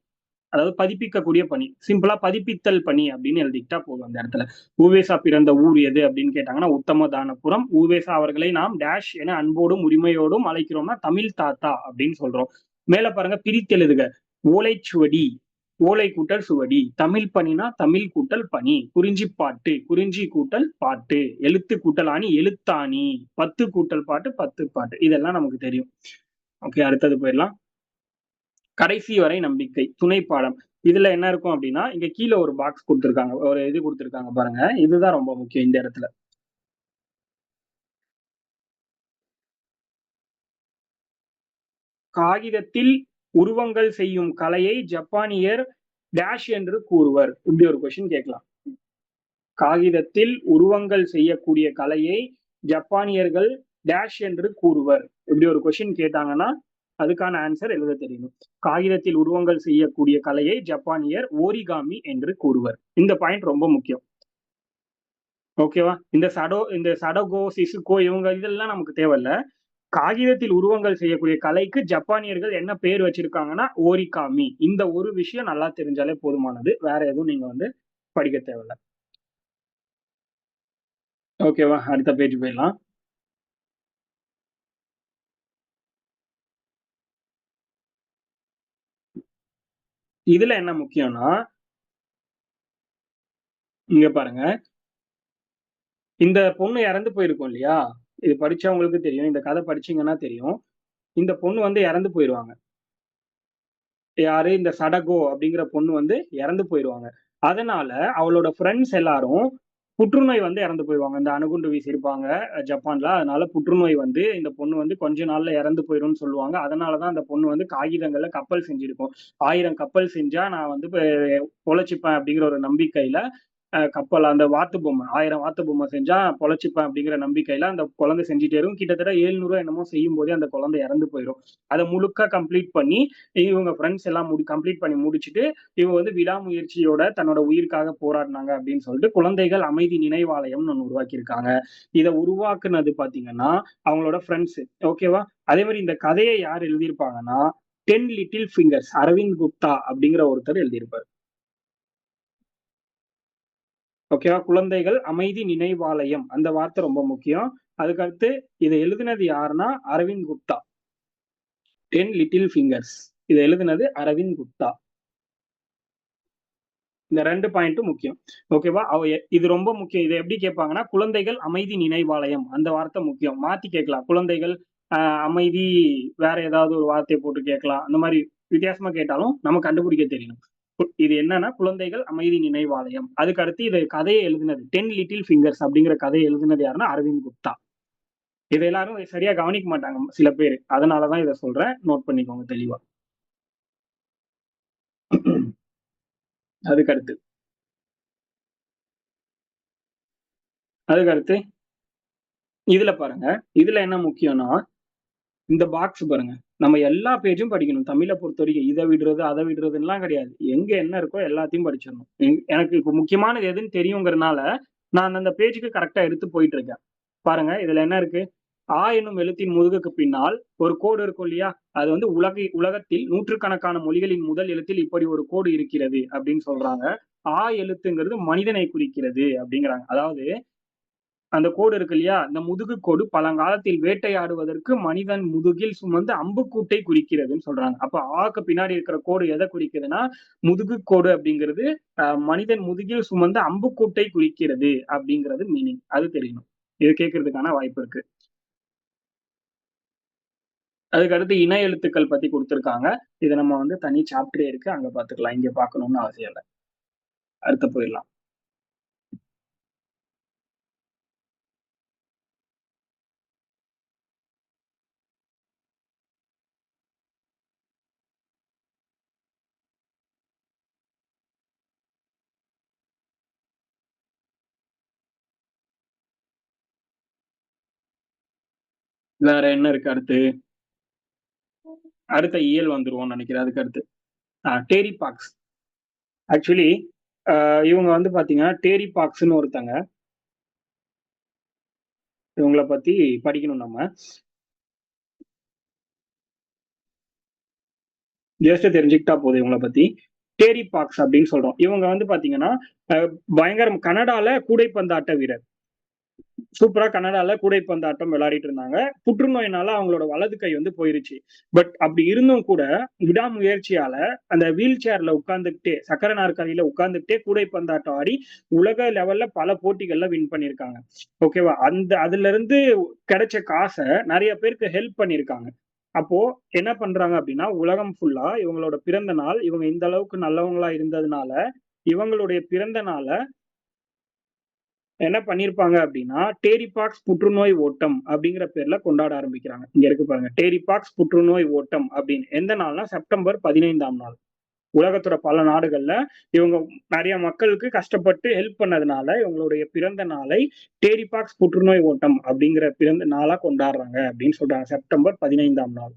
அதாவது பதிப்பிக்கக்கூடிய பணி. சிம்பிளா பதிப்பித்தல் பணி அப்படின்னு எழுதிக்கிட்டா போதும் அந்த இடத்துல. உவேசா பிறந்த ஊர் எது அப்படின்னு கேட்டாங்கன்னா உத்தமதானபுரம். உவேசா அவர்களை நாம் டேஷ் என அன்போடும் உரிமையோடும் அழைக்கிறோம்னா தமிழ் தாத்தா அப்படின்னு சொல்றோம். மேல பாருங்க பிரித்தெழுதுக. ஓலைச்சுவடி ஓலை கூட்டல் சுவடி, தமிழ் பணினா தமிழ் கூட்டல் பணி, குறிஞ்சி பாட்டு, குறிஞ்சி கூட்டல் பாட்டு, எழுத்து கூட்டல் ஆணி, எழுத்தாணி, பத்து கூட்டல் பாட்டு, பத்து பாட்டு. இதெல்லாம் நமக்கு தெரியும். ஓகே, அடுத்தது போயிடலாம். கடைசி வரை நம்பிக்கை, துணை பாடம். இதுல என்ன இருக்கும் அப்படின்னா, இங்க கீழே ஒரு பாக்ஸ் கொடுத்திருக்காங்க, ஒரு இது கொடுத்திருக்காங்க பாருங்க. இதுதான் ரொம்ப முக்கியம் இந்த இடத்துல. காகிதத்தில் உருவங்கள் செய்யும் கலையை ஜப்பானியர் டேஷ் என்று கூறுவர். இப்படி ஒரு கொஸ்டின் கேட்கலாம். காகிதத்தில் உருவங்கள் செய்யக்கூடிய கலையை ஜப்பானியர்கள் டேஷ் என்று கூறுவர். இப்படி ஒரு கொஸ்டின் கேட்டாங்கன்னா அதுக்கான ஆன்சர் எழுத தெரியணும். காகிதத்தில் உருவங்கள் செய்யக்கூடிய கலையை ஜப்பானியர் ஓரிகாமி என்று கூறுவர். இந்த பாயிண்ட் ரொம்ப முக்கியம். ஓகேவா? இந்த சடகோ, சிசுகோ இவங்க இதெல்லாம் நமக்கு தேவையில்ல. காகிதத்தில் உருவங்கள் செய்யக்கூடிய கலைக்கு ஜப்பானியர்கள் என்ன பேர் வச்சிருக்காங்கன்னா ஓரிகாமி. இந்த ஒரு விஷயம் நல்லா தெரிஞ்சாலே போதுமானது. வேற எதுவும் நீங்க வந்து படிக்க தேவையில்ல. ஓகேவா? அடுத்த பேஜ் போயிடலாம். இதுல என்ன முக்கியம்னா, இங்க பாருங்க, இந்த பொண்ணு இறந்து போயிருக்கும் இல்லையா? இது படிச்சவங்களுக்கு தெரியும். இந்த கதை படிச்சீங்கன்னா தெரியும். இந்த பொண்ணு வந்து இறந்து போயிருவாங்க. யாரு? இந்த சடகோ அப்படிங்கிற பொண்ணு வந்து இறந்து போயிருவாங்க. அதனால அவளோட ஃப்ரெண்ட்ஸ் எல்லாரும் புற்றுநோய் வந்து இறந்து போயிருவாங்க. இந்த அணுகுண்டு வீசியிருப்பாங்க ஜப்பான்ல. அதனால புற்றுநோய் வந்து இந்த பொண்ணு வந்து கொஞ்ச நாள்ல இறந்து போயிரும்னு சொல்லுவாங்க. அதனாலதான் அந்த பொண்ணு வந்து காகிதங்கள்ல கப்பல் செஞ்சிருக்கும். 1000 கப்பல் செஞ்சா நான் வந்து பொழைச்சுப்பேன் அப்படிங்கிற ஒரு நம்பிக்கையில கப்பல் அந்த வாத்து பொம்மை 1000 வாத்து பொம்மை செஞ்சா பொழைச்சிப்பேன் அப்படிங்கிற நம்பிக்கையில அந்த குழந்தை செஞ்சுட்டே இருக்கும். கிட்டத்தட்ட 700 என்னமோ செய்யும் போதே அந்த குழந்தை இறந்து போயிடும். அதை முழுக்க கம்ப்ளீட் பண்ணி இவங்க ஃப்ரெண்ட்ஸ் எல்லாம் கம்ப்ளீட் பண்ணி முடிச்சுட்டு இவங்க வந்து விடாமுயற்சியோட தன்னோட உயிருக்காக போராடினாங்க அப்படின்னு சொல்லிட்டு குழந்தைகள் அமைதி நினைவாலயம்னு ஒண்ணு உருவாக்கியிருக்காங்க. இதை உருவாக்குனது பாத்தீங்கன்னா அவங்களோட ஃப்ரெண்ட்ஸ். ஓகேவா? அதே மாதிரி இந்த கதையை யார் எழுதியிருப்பாங்கன்னா 10 லிட்டில் ஃபிங்கர்ஸ் அரவிந்த் குப்தா அப்படிங்கிற ஒருத்தர் எழுதியிருப்பார். ஓகேவா? குழந்தைகள் அமைதி நினைவாலயம் அந்த வார்த்தை ரொம்ப முக்கியம். அதுக்கடுத்து இதை எழுதினது யாருன்னா அரவிந்த் குப்தா. 10 லிட்டில் ஃபிங்கர்ஸ் இதை எழுதினது அரவிந்த் குப்தா. இந்த 2 பாயிண்ட்டும் முக்கியம். ஓகேவா? இது ரொம்ப முக்கியம். இதை எப்படி கேட்பாங்கன்னா குழந்தைகள் அமைதி நினைவாலயம் அந்த வார்த்தை முக்கியம். மாத்தி கேட்கலாம். குழந்தைகள் அமைதி வேற ஏதாவது ஒரு வார்த்தையை போட்டு கேட்கலாம். அந்த மாதிரி வித்தியாசமா கேட்டாலும் நம்ம கண்டுபிடிக்க தெரியணும். இது என்னன்னா குழந்தைகள் அமைதி நினைவாலயம். அதுக்கு அடுத்து இதை கதையை எழுதினது 10 லிட்டில் ஃபிங்கர்ஸ் அப்படிங்கிற கதையை எழுதினது யாருன்னா அரவிந்த் குப்தா. இதை எல்லாரும் சரியா கவனிக்க மாட்டாங்க சில பேர். அதனாலதான் இதை சொல்றேன். நோட் பண்ணிக்கோங்க தெளிவா. அதுக்கடுத்து அதுக்கடுத்து இதுல பாருங்க. இதுல என்ன முக்கியம்னா இந்த பாக்ஸ் பாருங்க. நம்ம எல்லா பேஜும் படிக்கணும். தமிழை பொறுத்த வரைக்கும் இதை விடுறது அதை விடுறதுலாம் கிடையாது. எங்க என்ன இருக்கோ எல்லாத்தையும் படிச்சிடணும். எனக்கு இப்ப முக்கியமானது எதுன்னு தெரியுங்கிறதுனால நான் அந்த பேஜுக்கு கரெக்டா எடுத்து போயிட்டு இருக்கேன். பாருங்க இதுல என்ன இருக்கு? ஆ என்னும் எழுத்தின் முதுகுக்கு பின்னால் ஒரு கோடு இருக்கும் இல்லையா? அது வந்து உலகத்தில் நூற்றுக்கணக்கான மொழிகளின் முதல் எழுத்தில் இப்படி ஒரு கோடு இருக்கிறது அப்படின்னு சொல்றாங்க. ஆ எழுத்துங்கிறது மனிதனை குறிக்கிறது அப்படிங்கிறாங்க. அதாவது அந்த கோடு இருக்கு இல்லையா? இந்த முதுகு கோடு பழங்காலத்தில் வேட்டையாடுவதற்கு மனிதன் முதுகில் சுமந்து அம்புக்கூட்டை குறிக்கிறதுன்னு சொல்றாங்க. அப்ப ஆக்கு பின்னாடி இருக்கிற கோடு எதை குறிக்குதுன்னா முதுகு கோடு அப்படிங்கிறது மனிதன் முதுகில் சுமந்த அம்புக்கூட்டை குறிக்கிறது அப்படிங்கிறது மீனிங். அது தெரியணும். இது கேட்கறதுக்கான வாய்ப்பு இருக்கு. அதுக்கு அடுத்து இன எழுத்துக்கள் பத்தி கொடுத்திருக்காங்க. இதை நம்ம வந்து தனி சாப்டரே இருக்கு. அங்க பாத்துக்கலாம். இங்க பாக்கணும்னு அவசியம் இல்லை. அடுத்து போயிடலாம். வேற என்ன இருக்கு அடுத்து? அடுத்த இயல் வந்துருவோம்னு நினைக்கிறேன். அதுக்கு அடுத்து டேரி பாக்ஸ். ஆக்சுவலி இவங்க வந்து பாத்தீங்கன்னா டேரி பாக்ஸ்ன்னு ஒருத்தங்க. இவங்கள பத்தி படிக்கணும் நம்ம. ஜஸ்ட் தெரிஞ்சுக்கிட்டா போதும் இவங்கள பத்தி. டேரி பாக்ஸ் அப்படின்னு சொல்றோம். இவங்க வந்து பாத்தீங்கன்னா பயங்கரம் கனடால கூடைப்பந்தாட்ட வீரர். சூப்பரா கனடால கூடைப்பந்தாட்டம் விளையாடிட்டு இருந்தாங்க. புற்றுநோயினால அவங்களோட வலது கை வந்து போயிருச்சு. பட் அப்படி இருந்தும் கூட விடாமுயற்சியால அந்த வீல் சேர்ல உட்கார்ந்துகிட்டே, சக்கர நாற்காலியில உட்கார்ந்துகிட்டே கூடைப்பந்தாட்டம் ஆடி உலக லெவல்ல பல போட்டிகள்ல வின் பண்ணியிருக்காங்க. ஓகேவா? அதுல இருந்து கிடைச்ச காச நெறைய பேருக்கு ஹெல்ப் பண்ணியிருக்காங்க. அப்போ என்ன பண்றாங்க அப்படின்னா, உலகம் ஃபுல்லா இவங்களோட பிறந்த நாள், இவங்க இந்த அளவுக்கு நல்லவங்களா இருந்ததுனால, இவங்களுடைய பிறந்த நாள என்ன பண்ணியிருப்பாங்க அப்படின்னா, டேரிபாக்ஸ் புற்றுநோய் ஓட்டம் அப்படிங்கிற பேர்ல கொண்டாட ஆரம்பிக்கிறாங்க. இங்க இருக்கு பாருங்க. டேரிபாக்ஸ் புற்றுநோய் ஓட்டம் அப்படின்னு. எந்த நாள்னா செப்டம்பர் 15ஆம் நாள். உலகத்தோட பல நாடுகள்ல இவங்க நெறைய மக்களுக்கு கஷ்டப்பட்டு ஹெல்ப் பண்ணதுனால, இவங்களுடைய பிறந்த நாளை டேரிபாக்ஸ் புற்றுநோய் ஓட்டம் அப்படிங்கிற பிறந்த நாளா கொண்டாடுறாங்க அப்படின்னு சொல்றாங்க. செப்டம்பர் 15ஆம் நாள்.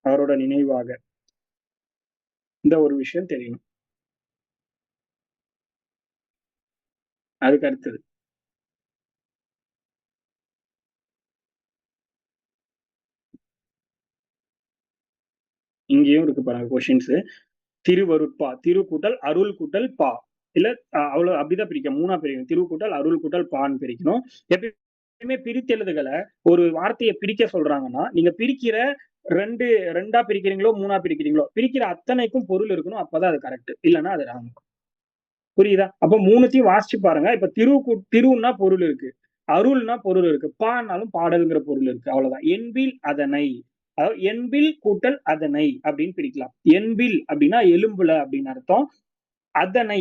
அவரோட நினைவாக. இந்த ஒரு விஷயம் தெரியணும். அதுக்கு அடுத்தது. இங்கேயும் இருக்கு பாருங்க கொஸ்டின்ஸ். திருவருட்பா. திரு கூட்டல் அருள் கூட்டல் பா. இல்ல அவ்வளவு அப்படிதான் பிரிக்கணும். 3ஆ பிரிக்கணும். திரு கூட்டல் அருள் கூட்டல் பான்னு பிரிக்கணும். எப்பயுமே பிரித்தெழுதுகள ஒரு வார்த்தைய பிரிக்க சொல்றாங்கன்னா, நீங்க பிரிக்கிற 2 2ஆ பிரிக்கிறீங்களோ, 3ஆ பிரிக்கிறீங்களோ, பிரிக்கிற அத்தனைக்கும் பொருள் இருக்கணும். அப்பதான் அது கரெக்ட். இல்லன்னா அது ராங். புரியுதா? அப்ப 3த்தையும் வாசிச்சு பாருங்க. இப்ப திருன்னா பொருள் இருக்கு. அருள்னா பொருள் இருக்கு. பான்னாலும் பாடல்ங்கிற பொருள் இருக்கு. அவ்வளவுதான். என்பில் அதனை. அதாவது என்பில் கூட்டல் அதனை அப்படின்னு பிரிக்கலாம். என்பில் அப்படின்னா எலும்புல அப்படின்னு அர்த்தம். அதனை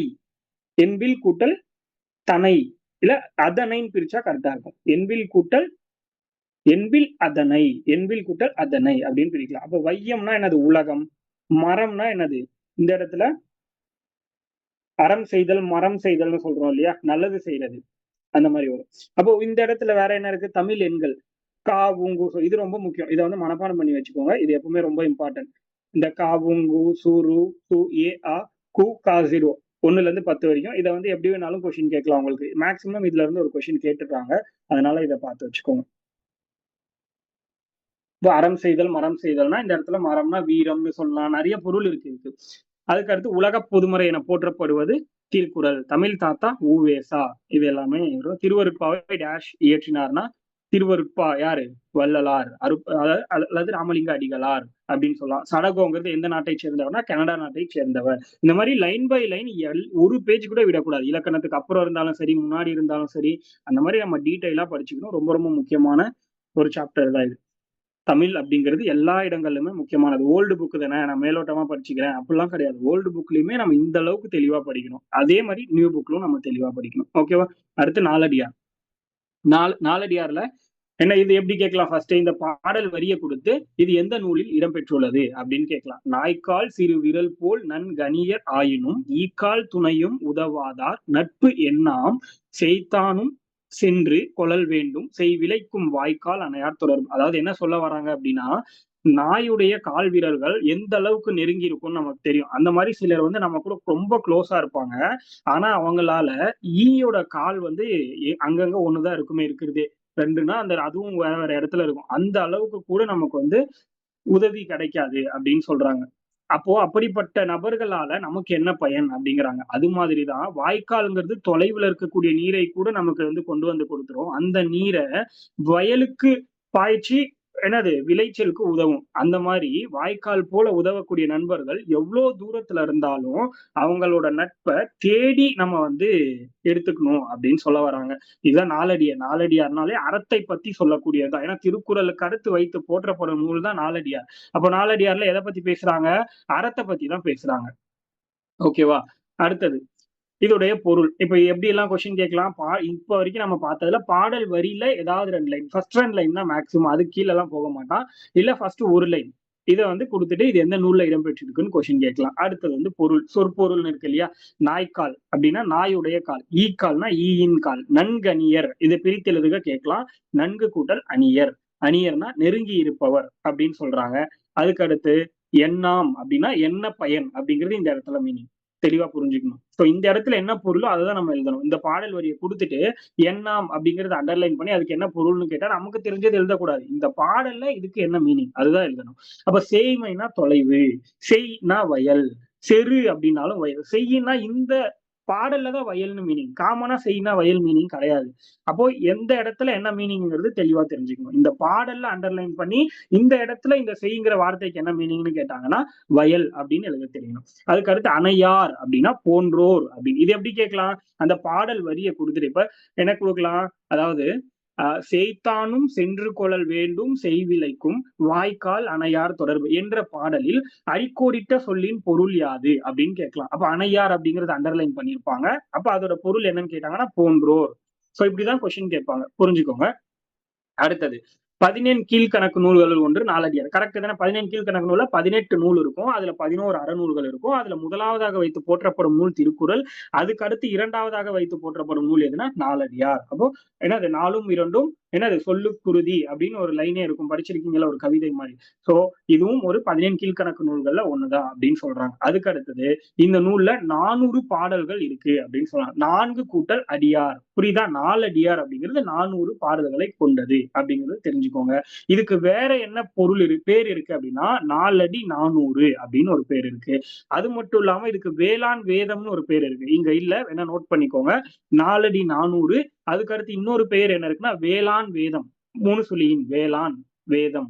என்பில் கூட்டல் தனை. இல்ல அதனைன்னு பிரிச்சா கரெக்டா இருக்கும். என்பில் அதனை. என்பில் கூட்டல் அதனை அப்படின்னு பிரிக்கலாம். அப்ப வையம்னா என்னது? உலகம். மரம்னா என்னது? இந்த இடத்துல அறம் செய்தல், மரம் செய்தல்னு சொல்றோம் இல்லையா? நல்லது செய்யறது. அந்த மாதிரி வரும். அப்போ இந்த இடத்துல வேற என்ன இருக்கு? தமிழ் எண்கள். கா, உங்கு, இது ரொம்ப முக்கியம். இதை வந்து மனப்பாடம் பண்ணி வச்சுக்கோங்க. இது எப்பவுமே ரொம்ப இம்பார்ட்டன்ட். இந்த கா, உங்கு, சுரு, சு, ஏ, ஆ, கு, கா, 0 1ல இருந்து 10 வரைக்கும். இதை வந்து எப்படி வேணாலும் கொஸ்டின் கேட்கலாம் உங்களுக்கு. மேக்ஸிமம் இதுல இருந்து ஒரு கொஸ்டின் கேட்டுருக்காங்க. அதனால இதை பார்த்து வச்சுக்கோங்க. இப்போ அறம் செய்தல், மரம் செய்தல்னா இந்த இடத்துல மரம்னா வீரம்னு சொல்லலாம். நிறைய பொருள் இருக்கு. அதுக்கு அடுத்து உலக பொதுமறை என போற்றப்படுவது திருக்குறள். தமிழ் தாத்தா உவேசா. இது எல்லாமே வரும். திருவருட்பாவை டேஷ் இயற்றினார்னா திருவருட்பா யாரு? வள்ளலார். அல்லது ராமலிங்க அடிகளார் அப்படின்னு சொல்லலாம். சடகோங்கிறது எந்த நாட்டை சேர்ந்தவர்னா கனடா நாட்டை சேர்ந்தவர். இந்த மாதிரி லைன் பை லைன் ஒரு பேஜ் கூட விடக்கூடாது. இலக்கணத்துக்கு அப்புறம் இருந்தாலும் சரி, முன்னாடி இருந்தாலும் சரி, அந்த மாதிரி நம்ம டீட்டெயிலா படிச்சுக்கணும். ரொம்ப ரொம்ப முக்கியமான ஒரு சாப்டர் தான் இது. தமிழ் அப்படிங்கிறது எல்லா இடங்கள்லுமே முக்கியமானது. ஓல்டு புக் தானே, நான் மேலோட்டமா படிச்சுக்கிறேன் அப்படிலாம் கிடையாது. ஓல்டு புக்லயுமே நம்ம இந்த அளவுக்கு தெளிவா படிக்கணும். அதே மாதிரி நியூ புக்லும் நம்ம தெளிவா படிக்கணும். ஓகேவா? அடுத்து நாலடியார். நாலடியார்ல என்ன இது எப்படி கேட்கலாம்? ஃபர்ஸ்ட் இந்த பாடல் வரிய கொடுத்து இது எந்த நூலில் இடம்பெற்றுள்ளது அப்படின்னு கேட்கலாம். நாய்க்கால் சிறு விரல் போல் நன்கணியர் ஆயினும் ஈக்கால் துணையும் உதவாதார் நட்பு எண்ணாம் செய்தானும் சென்று கொளல் வேண்டும் செய் விளைக்கும் வாய்க்கால் அணையார் தொடரும். அதாவது என்ன சொல்ல வராங்க அப்படின்னா, நாயுடைய கால் வீரர்கள் எந்த அளவுக்கு நெருங்கி இருக்கும்னு நமக்கு தெரியும். அந்த மாதிரி சிலர் வந்து நம்ம கூட ரொம்ப க்ளோஸா இருப்பாங்க. ஆனா அவங்களால ஈயோட கால் வந்து அங்கங்க ஒண்ணுதான் இருக்குமே இருக்கிறதே. 2ன்னா அந்த அதுவும் வேற வேற இடத்துல இருக்கும். அந்த அளவுக்கு கூட நமக்கு வந்து உதவி கிடைக்காது அப்படின்னு சொல்றாங்க. அப்போ அப்படிப்பட்ட நபர்களால நமக்கு என்ன பயன் அப்படிங்கிறாங்க. அது மாதிரிதான் வாய்க்கால்ங்கிறது தொலைவுல இருக்கக்கூடிய நீரை கூட நமக்கு வந்து கொண்டு வந்து கொடுத்துரும். அந்த நீரை வயலுக்கு பாய்ச்சி என்னது விளைச்சலுக்கு உதவும். அந்த மாதிரி வாய்க்கால் போல உதவக்கூடிய நண்பர்கள் எவ்வளவு தூரத்துல இருந்தாலும் அவங்களோட நட்பை தேடி நம்ம வந்து எடுத்துக்கணும் அப்படின்னு சொல்ல வராங்க. இதுதான் நாலடியார். நாலடியார்னாலே அறத்தை பத்தி சொல்லக்கூடியதுதான். ஏன்னா திருக்குறளுக்கு அடுத்து வைத்து போற்றப்படும் நூல் தான் நாலடியார். அப்ப நாலடியார்ல எதை பத்தி பேசுறாங்க? அறத்தை பத்தி தான் பேசுறாங்க. ஓகேவா? அடுத்தது இதோடைய பொருள். இப்ப எப்படி எல்லாம் கொஸ்டின் கேட்கலாம்? இப்ப வரைக்கும் நம்ம பார்த்ததுல பாடல் வரியில ஏதாவது 2 லைன். ஃபர்ஸ்ட் 2 லைன் தான் மேக்ஸிமம். அதுக்கு கீழ எல்லாம் போக மாட்டான். இல்ல ஃபர்ஸ்ட் 1 லைன். இத வந்து குடுத்துட்டு இது எந்த நூல்ல இடம்பெற்றிருக்குன்னு கொஸ்டின் கேட்கலாம். அடுத்தது வந்து பொருள். சொற்பொருள்னு இருக்கு இல்லையா? நாய்க்கால் அப்படின்னா நாயுடைய கால். ஈக்கால்னா ஈயின் கால். நன்கணியர் இதை பிரித்தெழுதுக கேட்கலாம். நன்கு கூட்டல் அணியர். அணியர்னா நெருங்கி இருப்பவர் அப்படின்னு சொல்றாங்க. அதுக்கு அடுத்து எண்ணாம் அப்படின்னா என்ன பயன் அப்படிங்கிறது இந்த இடத்துல மீனிங். தெளிவா புரிஞ்சுக்கணும். சோ இந்த இடத்துல என்ன பொருளோ அததான் நம்ம எழுதணும். இந்த பாடல் வரியை கொடுத்துட்டு எண்ணாம் அப்படிங்கறத அண்டர்லைன் பண்ணி அதுக்கு என்ன பொருள்னு கேட்டா நமக்கு தெரிஞ்சது எழுதக்கூடாது. இந்த பாடல்ல இதுக்கு என்ன மீனிங் அதுதான் எழுதணும். அப்ப சேய்மைனா தொலைவு, செய்னா வயல், செரு அப்படின்னாலும் வயல், செய்யினா இந்த பாடல்ல தான் வயல்னு மீனிங். காமனா செய்னா வயல் மீனிங் கிடையாது. அப்போ எந்த இடத்துல என்ன மீனிங்ங்கிறது தெளிவா தெரிஞ்சுக்கணும். இந்த பாடல்ல அண்டர்லைன் பண்ணி இந்த இடத்துல இந்த செய்ங்கிற வார்த்தைக்கு என்ன மீனிங்னு கேட்டாங்கன்னா வயல் அப்படின்னு எழுத தெரியணும். அதுக்கு அடுத்து அணையார் அப்படின்னா போன்றோர் அப்படின்னு. இது எப்படி கேட்கலாம்? அந்த பாடல் வரிய கொடுத்துட்டு இப்ப என்ன கொடுக்கலாம்? அதாவது செய்தானும் சென்று கொள்ளல் வேண்டும் செய்விலைக்கும் வாய்க்கால் அணையார் தொடர்பு என்ற பாடலில் அடிக்கோடிட்ட சொல்லின் பொருள் யாது அப்படின்னு கேட்கலாம். அப்ப அணையார் அப்படிங்கறது அண்டர்லைன் பண்ணிருப்பாங்க. அப்ப அதோட பொருள் என்னன்னு கேட்டாங்கன்னா போன்றோர். சோ இப்படிதான் கொஸ்டின் கேட்பாங்க, புரிஞ்சுக்கோங்க. அடுத்தது 17 கீழ்கணக்கு நூல்களுள் ஒன்று நாலடியார். கரெக்ட் தானே? 17 கீழ்கணக்கு நூல்ல 18 நூல் இருக்கும். அதுல 11 அறநூல்கள் இருக்கும். அதுல முதலாவதாக வைத்து போற்றப்படும் நூல் திருக்குறள். அதுக்கு அடுத்து இரண்டாவதாக வைத்து போற்றப்படும் நூல் எதுனா நாலடியார். அப்போ என்னது 4ம் 2ம் என்னது சொல்லுக்குருதி அப்படின்னு ஒரு லைனே இருக்கும். படிச்சிருக்கீங்களா ஒரு கவிதை மாதிரி. சோ இதுவும் ஒரு 17 கீழ்கணக்கு நூல்கள்ல ஒண்ணுதான் அப்படின்னு சொல்றாங்க. அதுக்கு அடுத்தது இந்த நூல்ல 400 பாடல்கள் இருக்கு அப்படின்னு சொல்றாங்க. 4 கூட்டல் அடியார். புரியுதா? 4 அடியார் அப்படிங்கிறது 400 பாடல்களை கொண்டது அப்படிங்கிறது தெரிஞ்சுக்கோங்க. இதுக்கு வேற என்ன பொருள் பேர் இருக்கு அப்படின்னா 4 அடி 400 அப்படின்னு ஒரு பேர் இருக்கு. அது மட்டும் இல்லாம இதுக்கு வேளாண் வேதம்னு ஒரு பேர் இருக்கு. இங்க இல்ல, வேணா நோட் பண்ணிக்கோங்க. 4 அடி 400. அதுக்கு அடுத்து இன்னொரு பெயர் என்ன இருக்குன்னா வேளாண் வேதம். 3 சொல்லியின் வேளாண் வேதம்.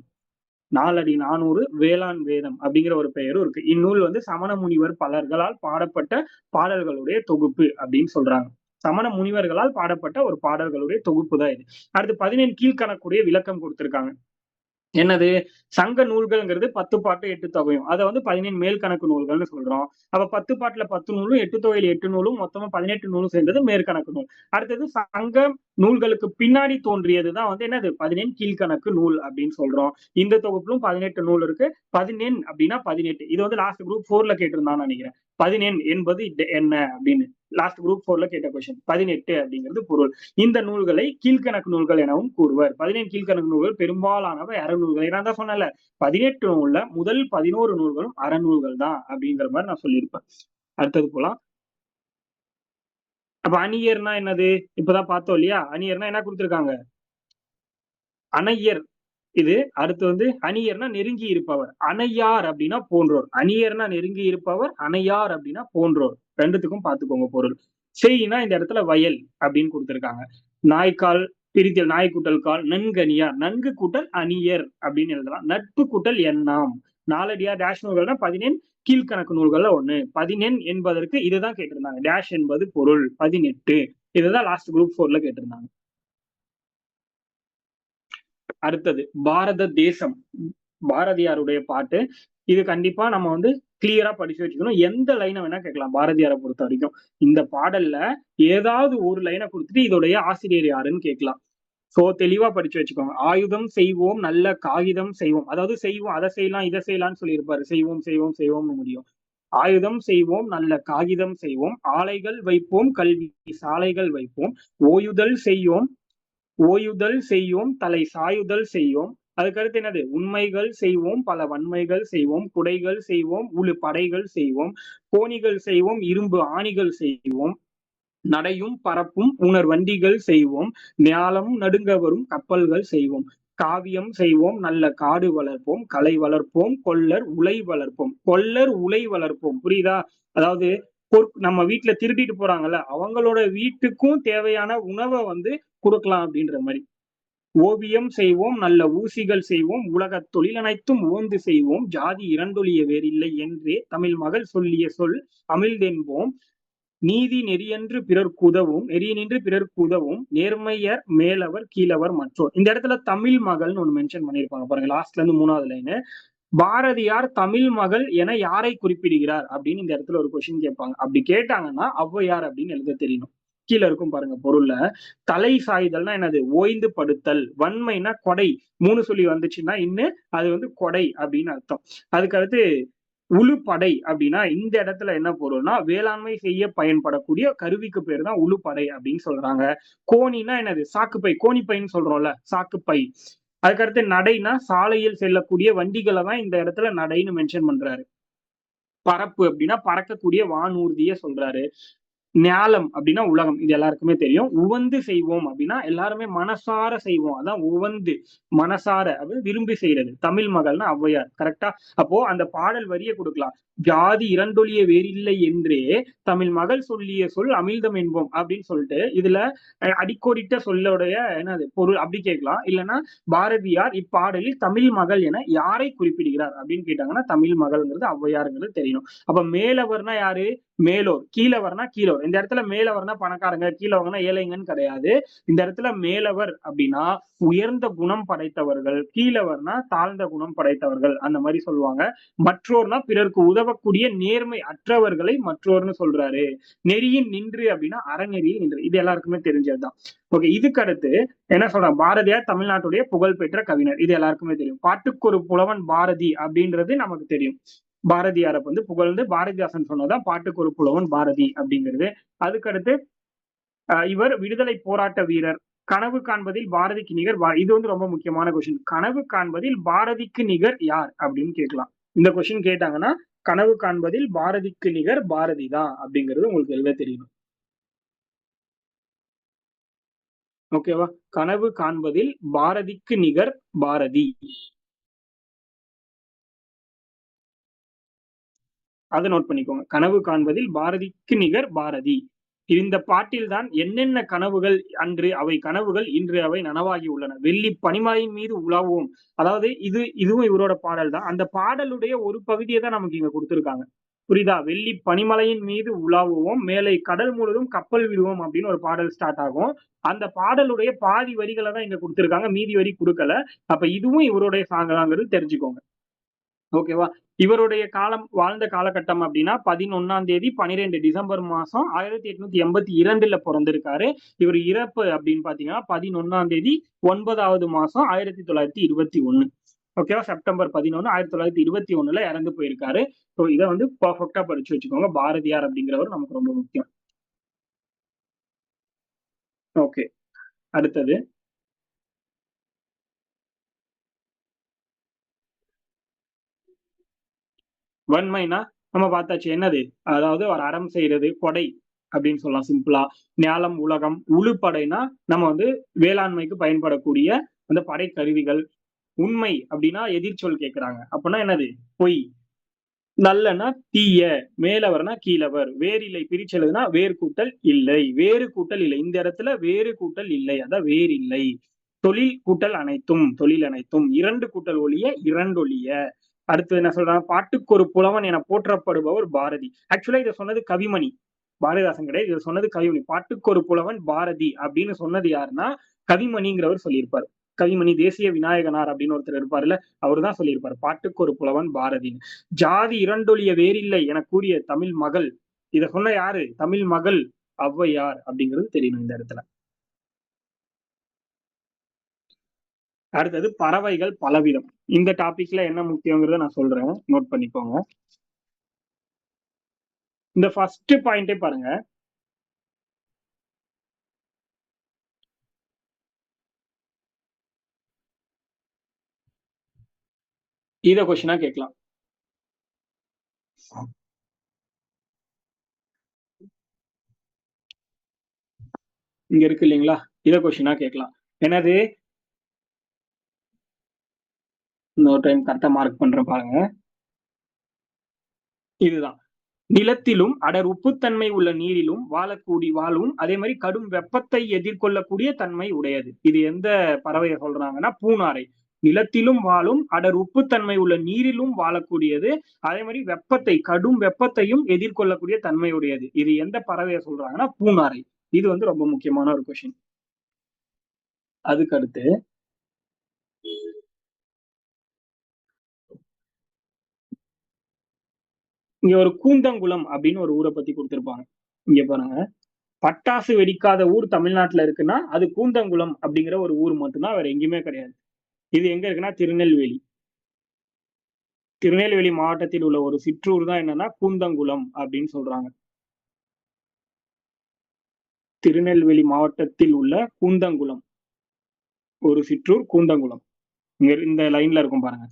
4 அடி 400 வேளாண் வேதம் அப்படிங்கிற ஒரு பெயரும் இருக்கு. இந்நூல் வந்து சமண முனிவர் பலர்களால் பாடப்பட்ட பாடல்களுடைய தொகுப்பு அப்படின்னு சொல்றாங்க. சமண முனிவர்களால் பாடப்பட்ட ஒரு பாடல்களுடைய தொகுப்பு தான் இது. அடுத்து 17 கீழ்கணக்குடைய விளக்கம் கொடுத்திருக்காங்க. என்னது? சங்க நூல்கள்ங்கிறது 10 பாட்டு 8 தொகையும். அத வந்து 17 மேல்கணக்கு நூல்கள்னு சொல்றோம். அப்ப 10 பாட்டுல 10 நூலும் 8 தொகையில 8 நூலும் மொத்தமா 18 நூலும் சேர்ந்தது மேற்கணக்கு நூல். அடுத்தது சங்க நூல்களுக்கு பின்னாடி தோன்றியதுதான் வந்து என்னது? 17 கீழ்கணக்கு நூல் அப்படின்னு சொல்றோம். இந்த தொகுப்பிலும் 18 நூல் இருக்கு. 17 அப்படின்னா 18. இது வந்து லாஸ்ட் குரூப் 4ல கேட்டிருந்தான்னு நினைக்கிறேன். 17 என்பது என்ன அப்படின்னு. லாஸ்ட் குரூப் 4ல கேட்ட கொஸ்டின். 18 அப்படிங்கிறது பொருள். இந்த நூல்களை கீழ்கணக்கு நூல்கள் எனவும் கூறுவர். 17 கீழ்கணக்கு நூல்கள் பெரும்பாலானவை அறநூல்கள். நான் தான் சொன்னேன்ல 18 நூல்ல முதல் 11 நூல்களும் அறநூல்கள் தான் அப்படிங்கிற மாதிரி நான் சொல்லியிருப்பேன். அடுத்தது போலாம். அப்ப அணியர்னா என்னது? இப்பதான் பார்த்தோம் இல்லையா? அணியர்னா என்ன கொடுத்திருக்காங்க? அணையர். இது அடுத்து வந்து அணியர்னா நெருங்கி இருப்பவர். அணையார் அப்படின்னா போன்றோர். அணியர்னா நெருங்கி இருப்பவர், அணையார் அப்படின்னா போன்றோர். ரெண்டுத்துக்கும் பார்த்துக்கோங்க பொருள். செய்னா இந்த இடத்துல வயல் அப்படின்னு கொடுத்திருக்காங்க. நாய்க்கால் பிரித்தல், நாய் கூட்டல் கால், நன்கணியார். நன்கு கூட்டல் அணியர் அப்படின்னு எழுதலாம். நட்பு கூட்டல் எண்ணாம். நாலடியார் டேஷ் நூல்கள்னா 17 கீழ்கணக்கு நூல்கள்ல ஒண்ணு. 17 என்பதற்கு இதுதான் கேட்டிருந்தாங்க. டேஷ் என்பது பொருள். 18. இதுதான் லாஸ்ட் குரூப் 4ல கேட்டிருந்தாங்க. அடுத்தது பாரத தேசம். பாரதியாருடைய பாட்டு. இது கண்டிப்பா நம்ம வந்து கிளியரா படிச்சு வச்சுக்கணும். எந்த லைனை வேணா கேட்கலாம் பாரதியாரை பொறுத்த வரைக்கும். இந்த பாடல்ல ஏதாவது ஒரு லைனை கொடுத்துட்டு இதோடைய ஆசிரியர் யாருன்னு கேட்கலாம். சோ தெளிவா படிச்சு வச்சுக்கோங்க. ஆயுதம் செய்வோம், நல்ல காகிதம் செய்வோம். அதாவது செய்வோம், அதை செய்யலாம் இதை செய்யலாம்னு சொல்லியிருப்பாரு. செய்வோம் செய்வோம் செய்வோம்னு முடியும். ஆயுதம் செய்வோம், நல்ல காகிதம் செய்வோம், ஆலைகள் வைப்போம், கல்வி சாலைகள் வைப்போம், ஓயுதல் செய்யோம் ஓயுதல் செய்யோம், தலை சாயுதல் செய்யோம். அதுக்கடுத்து என்னது? உண்மைகள் செய்வோம், பல வன்மைகள் செய்வோம், குடைகள் செய்வோம், உழு படைகள் செய்வோம், கோணிகள் செய்வோம், இரும்பு ஆணிகள் செய்வோம், நடையும் பரப்பும் உணர் வண்டிகள் செய்வோம், ஞாலம் நடுங்க வரும் கப்பல்கள் செய்வோம், காவியம் செய்வோம், நல்ல காடு வளர்ப்போம், கலை வளர்ப்போம், கொல்லர் உலை வளர்ப்போம். கொல்லர் உலை வளர்ப்போம். புரியுதா? அதாவது நம்ம வீட்டுல திருடிட்டு போறாங்கல்ல, அவங்களோட வீட்டுக்கும் தேவையான உணவை வந்து கொடுக்கலாம் அப்படின்ற மாதிரி. ஓவியம் செய்வோம், நல்ல ஊசிகள் செய்வோம், உலகத் தொழில் அனைத்தும் ஓந்து செய்வோம், ஜாதி இரண்டொழிய வேறில்லை என்றே தமிழ் மகள் சொல்லிய சொல் அமிழ்தென்போம், நீதி நெறியன்று பிறர்க்கு உதவும், நெறியினின்று பிறர்க்கு உதவும், நேர்மையர் மேலவர் கீழவர் மற்றோர். இந்த இடத்துல தமிழ் மகள்னு ஒண்ணு மென்ஷன் பண்ணிருப்பாங்க பாருங்க, லாஸ்ட்ல இருந்து 3வது லைனு. பாரதியார் தமிழ் மகள் என யாரை குறிப்பிடுகிறார் அப்படின்னு இந்த இடத்துல ஒரு கொஸ்டின் கேட்பாங்க. அப்படி கேட்டாங்கன்னா ஔவையார் அப்படின்னு எழுத தெரியணும். கீழே இருக்கும் பாருங்க பொருள்ல. தலை சாய்தல்னா என்னது? ஓய்ந்து படுத்தல். வன்மைனா கொடை. 3 சொல்லி வந்துச்சுன்னா இன்னும் அது வந்து கொடை அப்படின்னு அர்த்தம். அதுக்கு அடுத்து உழுப்படை அப்படின்னா இந்த இடத்துல என்ன பொருள்னா வேளாண்மை செய்ய பயன்படக்கூடிய கருவிக்கு பேர் தான் உழுப்படை அப்படின்னு சொல்றாங்க. கோணினா என்னது? சாக்குப்பை. கோணிப்பைன்னு சொல்றோம்ல, சாக்குப்பை. அதுக்கடுத்து நடைனா சாலையில் செல்லக்கூடிய வண்டிகளை தான் இந்த இடத்துல நடைன்னு மென்ஷன் பண்றாரு. பறப்பு அப்படின்னா பறக்கக்கூடிய வானூர்திய சொல்றாரு. ஞாலம் அப்படின்னா உலகம், இது எல்லாருக்குமே தெரியும். உவந்து செய்வோம் அப்படின்னா எல்லாருமே மனசார செய்வோம், அதான் உவந்து, மனசார அப்படின்னு விரும்பி செய்யறது. தமிழ் மகள்னா ஔவையார், கரெக்டா? அப்போ அந்த பாடல் வரிய கொடுக்கலாம். ஜாதி இரண்டொழிய வேறில்லை என்றே தமிழ் மகள் சொல்லிய சொல் அமிழ்தம் என்போம் அப்படின்னு சொல்லிட்டு இதுல அடிக்கோடிட்ட சொல்லோடைய என்னது பொருள் அப்படி கேட்கலாம். இல்லைன்னா பாரதியார் இப்பாடலில் தமிழ் மகள் என யாரை குறிப்பிடுகிறார் அப்படின்னு கேட்டாங்கன்னா தமிழ் மகள்ங்கிறது ஔவையாருங்கிறது தெரியணும். அப்ப மேலவர்னா யாரு? மேலோர். கீழவர்னா கீழோர். இந்த இடத்துல மேலவர்னா பணக்காரங்க, கீழவர்னா ஏழைங்கன்னு கிடையாது. இந்த இடத்துல மேலவர் அப்படின்னா உயர்ந்த குணம் படைத்தவர்கள், கீழவர்னா தாழ்ந்த குணம் படைத்தவர்கள் அந்த மாதிரி சொல்லுவாங்க. மற்றோர்னா பிறருக்கு உதவக்கூடிய நேர்மை அற்றவர்களை மற்றோர்னு சொல்றாரு. நெறியின் நின்று அப்படின்னா அறநெறியில் நின்று, இது எல்லாருக்குமே தெரிஞ்சதுதான். ஓகே, இதுக்கு அடுத்து என்ன சொல்றாங்க? பாரதியார் தமிழ்நாட்டுடைய புகழ்பெற்ற கவிஞர், இது எல்லாருக்குமே தெரியும். பாட்டுக்கு ஒரு புலவன் பாரதி அப்படின்றது நமக்கு தெரியும். பாரதியாரை வந்து புகழ்ந்து பாரதிதாசன் சொன்னதான் பாட்டுக்கு ஒரு புலவன் பாரதி அப்படிங்கிறது. அதுக்கடுத்து இவர் விடுதலை போராட்ட வீரர். கனவு காண்பதில் பாரதிக்கு நிகர் இது வந்து ரொம்ப முக்கியமான கொஸ்டின். கனவு காண்பதில் பாரதிக்கு நிகர் யார் அப்படின்னு கேட்கலாம். இந்த கொஸ்டின் கேட்டாங்கன்னா கனவு காண்பதில் பாரதிக்கு நிகர் பாரதி தான் அப்படிங்கிறது உங்களுக்கு எழுத தெரியணும். ஓகேவா? கனவு காண்பதில் பாரதிக்கு நிகர் பாரதி, அதை நோட் பண்ணிக்கோங்க. கனவு காண்பதில் பாரதிக்கு நிகர் பாரதி. இந்த பாட்டில் தான் என்னென்ன கனவுகள் அன்று அவை கனவுகள் இன்று அவை நனவாகி உள்ளன. வெள்ளி பனிமலையின் மீது உலாவுவோம். அதாவது இதுவும் இவரோட பாடல் தான். அந்த பாடலுடைய ஒரு பகுதியை தான் நமக்கு இங்க கொடுத்திருக்காங்க. புரியுதா? வெள்ளி பனிமலையின் மீது உலாவுவோம், மேலை கடல் முழுவதும் கப்பல் விடுவோம் அப்படின்னு ஒரு பாடல் ஸ்டார்ட் ஆகும். அந்த பாடலுடைய பாதி வரிகளை தான் இங்க கொடுத்திருக்காங்க, மீதி வரி கொடுக்கல. அப்ப இதுவும் இவருடைய சாங்காங்கிறது தெரிஞ்சுக்கோங்க. ஓகேவா? இவருடைய காலம் வாழ்ந்த காலகட்டம் அப்படின்னா 11 12 டிசம்பர் மாசம் 1882 பிறந்திருக்காரு. இவர் இறப்பு அப்படின்னு பாத்தீங்கன்னா 11 9வது மாசம் 1921. ஓகேவா? செப்டம்பர் 11 1921 இறந்து போயிருக்காரு. ஸோ இதை வந்து பர்ஃபெக்டா படிச்சு வச்சுக்கோங்க. பாரதியார் அப்படிங்கிறவர் நமக்கு ரொம்ப முக்கியம். ஓகே, அடுத்தது வன்மைனா நம்ம பார்த்தாச்சு. என்னது? அதாவது ஒரு அறம் செய்யறது, கொடை அப்படின்னு சொல்லலாம் சிம்பிளா. ஞாலம் உலகம். உழுப்படைனா நம்ம வந்து வேளாண்மைக்கு பயன்படக்கூடிய அந்த படை கருவிகள். உண்மை அப்படின்னா எதிர்ச்சொல் கேட்கிறாங்க, அப்படின்னா என்னது? பொய். நல்லனா தீய. மேலவர்னா கீழவர். வேறில்லை பிரிச்செழுதுனா வேறு கூட்டல் இல்லை. வேறு கூட்டல் இல்லை, இந்த இடத்துல வேறு கூட்டல் இல்லை, அதான் வேறு இல்லை. தொழில் கூட்டல் அனைத்தும், தொழில் அனைத்தும். இரண்டு கூட்டல் ஒழிய இரண்டொழிய. அடுத்து என்ன சொல்றாங்க? பாட்டுக்கு ஒரு புலவன் என போற்றப்படுபவர் பாரதி. ஆக்சுவலா இதை சொன்னது கவிமணி, பாரதிதாசன் கிடையாது. இதை சொன்னது கவிமணி. பாட்டுக்கு ஒரு புலவன் பாரதி அப்படின்னு சொன்னது யாருன்னா கவிமணிங்கிறவர் சொல்லியிருப்பார். கவிமணி தேசிய விநாயகனார் அப்படின்னு ஒருத்தர் இருப்பாருல்ல, அவரு தான் சொல்லியிருப்பாரு பாட்டுக்கு ஒரு புலவன் பாரதின்னு. ஜாதி இரண்டொழிய வேறில்லை என கூறிய தமிழ் மகள், இத சொன்ன யாரு? தமிழ் மகள் ஔவையார் அப்படிங்கிறது தெரியணும் இந்த இடத்துல. அடுத்தது பறவைகள் பலவிதம். இந்த டாபிக்ல என்ன முக்கியங்கிறத நான் சொல்றேன், நோட் பண்ணிக்கோங்க. இந்த ஃபர்ஸ்ட் பாயிண்டே பாருங்க. இத கொஸ்டினா கேட்கலாம். இங்க இருக்கு இல்லைங்களா? இத கொஸ்டினா கேட்கலாம். என்னது? இன்னொரு டைம் கரெக்டா மார்க் பண்றேன் பாருங்க. இதுதான். நிலத்திலும் அடர் உப்புத்தன்மை உள்ள நீரிலும் வாழும், அதே மாதிரி கடும் வெப்பத்தை எதிர்கொள்ளக்கூடிய தன்மை உடையது. இது எந்த பறவையை சொல்றாங்கன்னா பூனாரை. நிலத்திலும் வாழும், அடர் உப்புத்தன்மை உள்ள நீரிலும் வாழக்கூடியது, அதே மாதிரி வெப்பத்தை, கடும் வெப்பத்தையும் எதிர்கொள்ளக்கூடிய தன்மை உடையது. இது எந்த பறவையை சொல்றாங்கன்னா பூனாரை. இது வந்து ரொம்ப முக்கியமான ஒரு கொஸ்டின். அதுக்கு அடுத்து இங்க ஒரு கூந்தங்குளம் அப்படின்னு ஒரு ஊரை பத்தி கொடுத்திருப்பாங்க. இங்க பாருங்க, பட்டாசு வெடிக்காத ஊர் தமிழ்நாட்டுல இருக்குன்னா அது கூந்தங்குளம் அப்படிங்கிற ஒரு ஊர் மட்டும்தான், வேற எங்கேயுமே கிடையாது. இது எங்க இருக்குன்னா திருநெல்வேலி. திருநெல்வேலி மாவட்டத்தில் உள்ள ஒரு சிற்றூர் தான் என்னன்னா கூந்தங்குளம் அப்படின்னு சொல்றாங்க. திருநெல்வேலி மாவட்டத்தில் உள்ள கூந்தங்குளம் ஒரு சிற்றூர் கூந்தங்குளம். இங்க இந்த லைன்ல இருக்கும் பாருங்க.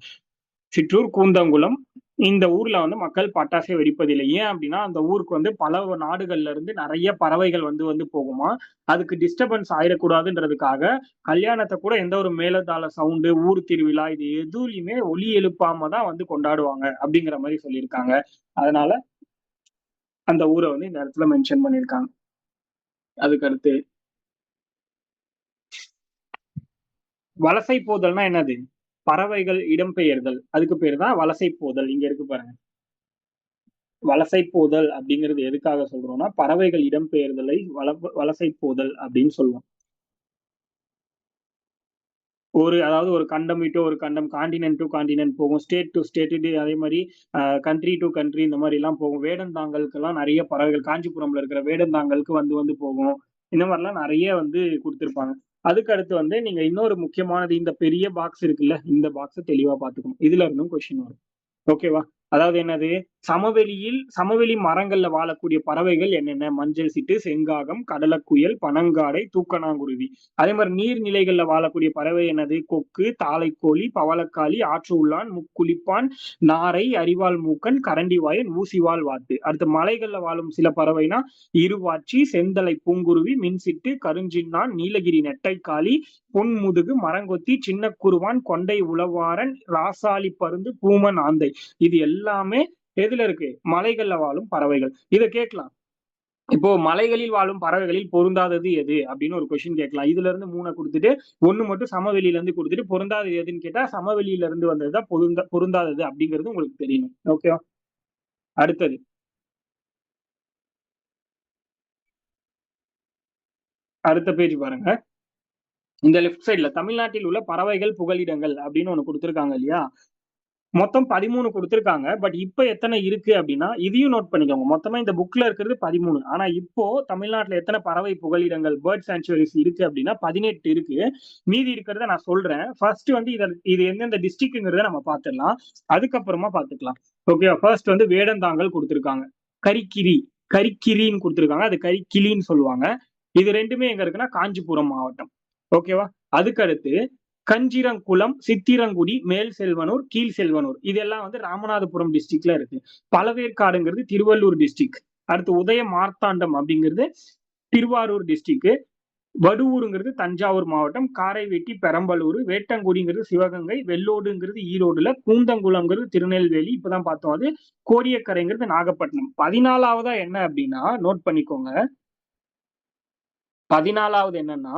சிற்றூர் கூந்தங்குளம் இந்த ஊர்ல வந்து மக்கள் பட்டாசே வெடிப்பதில்லை. ஏன் அப்படின்னா, அந்த ஊருக்கு வந்து பல நாடுகள்ல இருந்து நெறைய பறவைகள் வந்து வந்து போகுமாம். அதுக்கு டிஸ்டர்பன்ஸ் ஆயிறக்கூடாதுன்றதுக்காக, கல்யாணத்த கூட எந்த ஒரு மேளதாள சவுண்டு, ஊர் திருவிழா இது எதுலயுமே ஒலி எழுப்பாம தான் வந்து கொண்டாடுவாங்க. அப்படிங்கிற மாரி சொல்லியிருக்காங்க. அதனால அந்த ஊர வந்து இந்த இடத்துல மென்ஷன் பண்ணியிருக்காங்க. அதுக்கு அடுத்து வலசை போதல்னா என்னது? பறவைகள் இடம்பெயர்தல். அதுக்கு பேரு தான் வலசை போதல். இங்க இருக்கு பாருங்க. வலசை போதல் அப்படிங்கிறது எதுக்காக சொல்றோம்னா, பறவைகள் இடம்பெயர்தலை வலசை போதல் அப்படின்னு சொல்லுவோம். அதாவது ஒரு கண்டம் விட்டு ஒரு கண்டம், கான்டினென்ட் டூ கான்டினென்ட் போகும். ஸ்டேட் டூ ஸ்டேட் அதே மாரி கண்ட்ரி டூ கண்ட்ரி இந்த மாரிலாம் போகும். வேடந்தாங்கலுக்கெல்லாம் நெறைய பறவைகள் காஞ்சிபுரம்ல இருக்கிற வேடந்தாங்கலுக்கு வந்து வந்து போகும். இந்த மாரிலாம் நெறைய வந்து குடுத்திருப்பாங்க. அதுக்கு அடுத்து வந்து நீங்க இன்னொரு முக்கியமானது இந்த பெரிய பாக்ஸ் இருக்குல்ல, இந்த பாக்ஸ தெளிவா பார்த்துக்கணும். இதுல இருந்தும் கொஸ்டின் வரும். ஓகேவா? அதாவது என்னது? சமவெளி மரங்கள்ல வாழக்கூடிய பறவைகள் என்னென்ன? மஞ்சள் சிட்டு, செங்காகம், கடலக்குயில், பனங்காடை, தூக்கணாங்குருவி. அதே மாரி நீர்நிலைகள்ல வாழக்கூடிய பறவை என்னது? கொக்கு, தாளைக்கோழி, பவளக்காளி, ஆற்று உள்ளான், முக்குளிப்பான், நாரை, அரிவாள் மூக்கன், கரண்டிவாயன், ஊசிவால் வாத்து. அடுத்து மலைகள்ல வாழும் சில பறவைனா, இருவாச்சி, செந்தலை பூங்குருவி, மின்சிட்டு, கருஞ்சின்னான், நீலகிரி நெட்டைக்காளி, பொன்முதுகு, மரங்கொத்தி, சின்ன குருவான், கொண்டை உளவாரன், ராசாளி பருந்து, பூமன் ஆந்தை. இது எல்லாமே எதுல இருக்கு? மலைகள்ல வாழும் பறவைகள். இத கேட்கலாம். இப்போ மலைகளில் வாழும் பறவைகளில் பொருந்தாதது எது? அப்படின்னு ஒரு கொஸ்டின் கேட்கலாம். இதுல இருந்து 3 குடுத்துட்டு, 1 மட்டும் சமவெளியில இருந்து குடுத்துட்டு, பொருந்தாதது எதுன்னு கேட்டா, சமவெளியில இருந்து வந்தது தான் பொருந்தாதது அப்படிங்கிறது உங்களுக்கு தெரியணும். ஓகேவா? அடுத்தது. அடுத்த பேஜ் பாருங்க. இந்த லெஃப்ட் சைட்ல தமிழ்நாட்டில் உள்ள பறவைகள் புகலிடங்கள் அப்படின்னு ஒண்ணு குடுத்திருக்காங்க இல்லையா? மொத்தம் 13 குடுத்திருக்காங்க. பட் இப்ப எத்தனை இருக்கு அப்டின்னா, இதையும் நோட் பண்ணிக்கோங்க. மொத்தமா இந்த புக்ல இருக்கிறது 13. ஆனா இப்போ தமிழ்நாட்டுல எத்தன பறவை புகலிடங்கள், பேர்ட் சாங்சுவரிஸ் இருக்கு அப்டின்னா 18 இருக்கு. மீதி இருக்கிறத நான் சொல்றேன். ஃபர்ஸ்ட் வந்து இது எந்தெந்த டிஸ்ட்ரிக்ட்ங்கிறத நம்ம பாத்துடலாம். அதுக்கப்புறமா பாத்துக்கலாம். ஓகேவா? ஃபர்ஸ்ட் வந்து வேடந்தாங்கல் குடுத்திருக்காங்க. கரிக்கிரி, கரிக்கிரின்னு குடுத்திருக்காங்க. அது கரிக்கிளின்னு சொல்லுவாங்க. இது 2மே எங்க இருக்குன்னா காஞ்சிபுரம் மாவட்டம். ஓகேவா? அதுக்கு அடுத்து கஞ்சிரங்குளம், சித்திரங்குடி, மேல் செல்வனூர், கீழ் செல்வனூர். இதெல்லாம் வந்து ராமநாதபுரம் டிஸ்ட்ரிக்ட்ல இருக்கு. பழவேற்காடுங்கிறது திருவள்ளூர் டிஸ்ட்ரிக்ட். அடுத்து உதய மார்த்தாண்டம் அப்படிங்கிறது திருவாரூர் டிஸ்ட்ரிக்ட். வடுவூருங்கிறது தஞ்சாவூர் மாவட்டம். காரைவேட்டி பெரம்பலூர், வேட்டங்குடிங்கிறது சிவகங்கை, வெள்ளோடுங்கிறது ஈரோடுல, கூந்தங்குளம்ங்கிறது திருநெல்வேலி. இப்பதான் பார்த்தோம் அது. கோடியக்கரைங்கிறது நாகப்பட்டினம். 14வதா என்ன அப்படின்னா நோட் பண்ணிக்கோங்க. 14வது என்னன்னா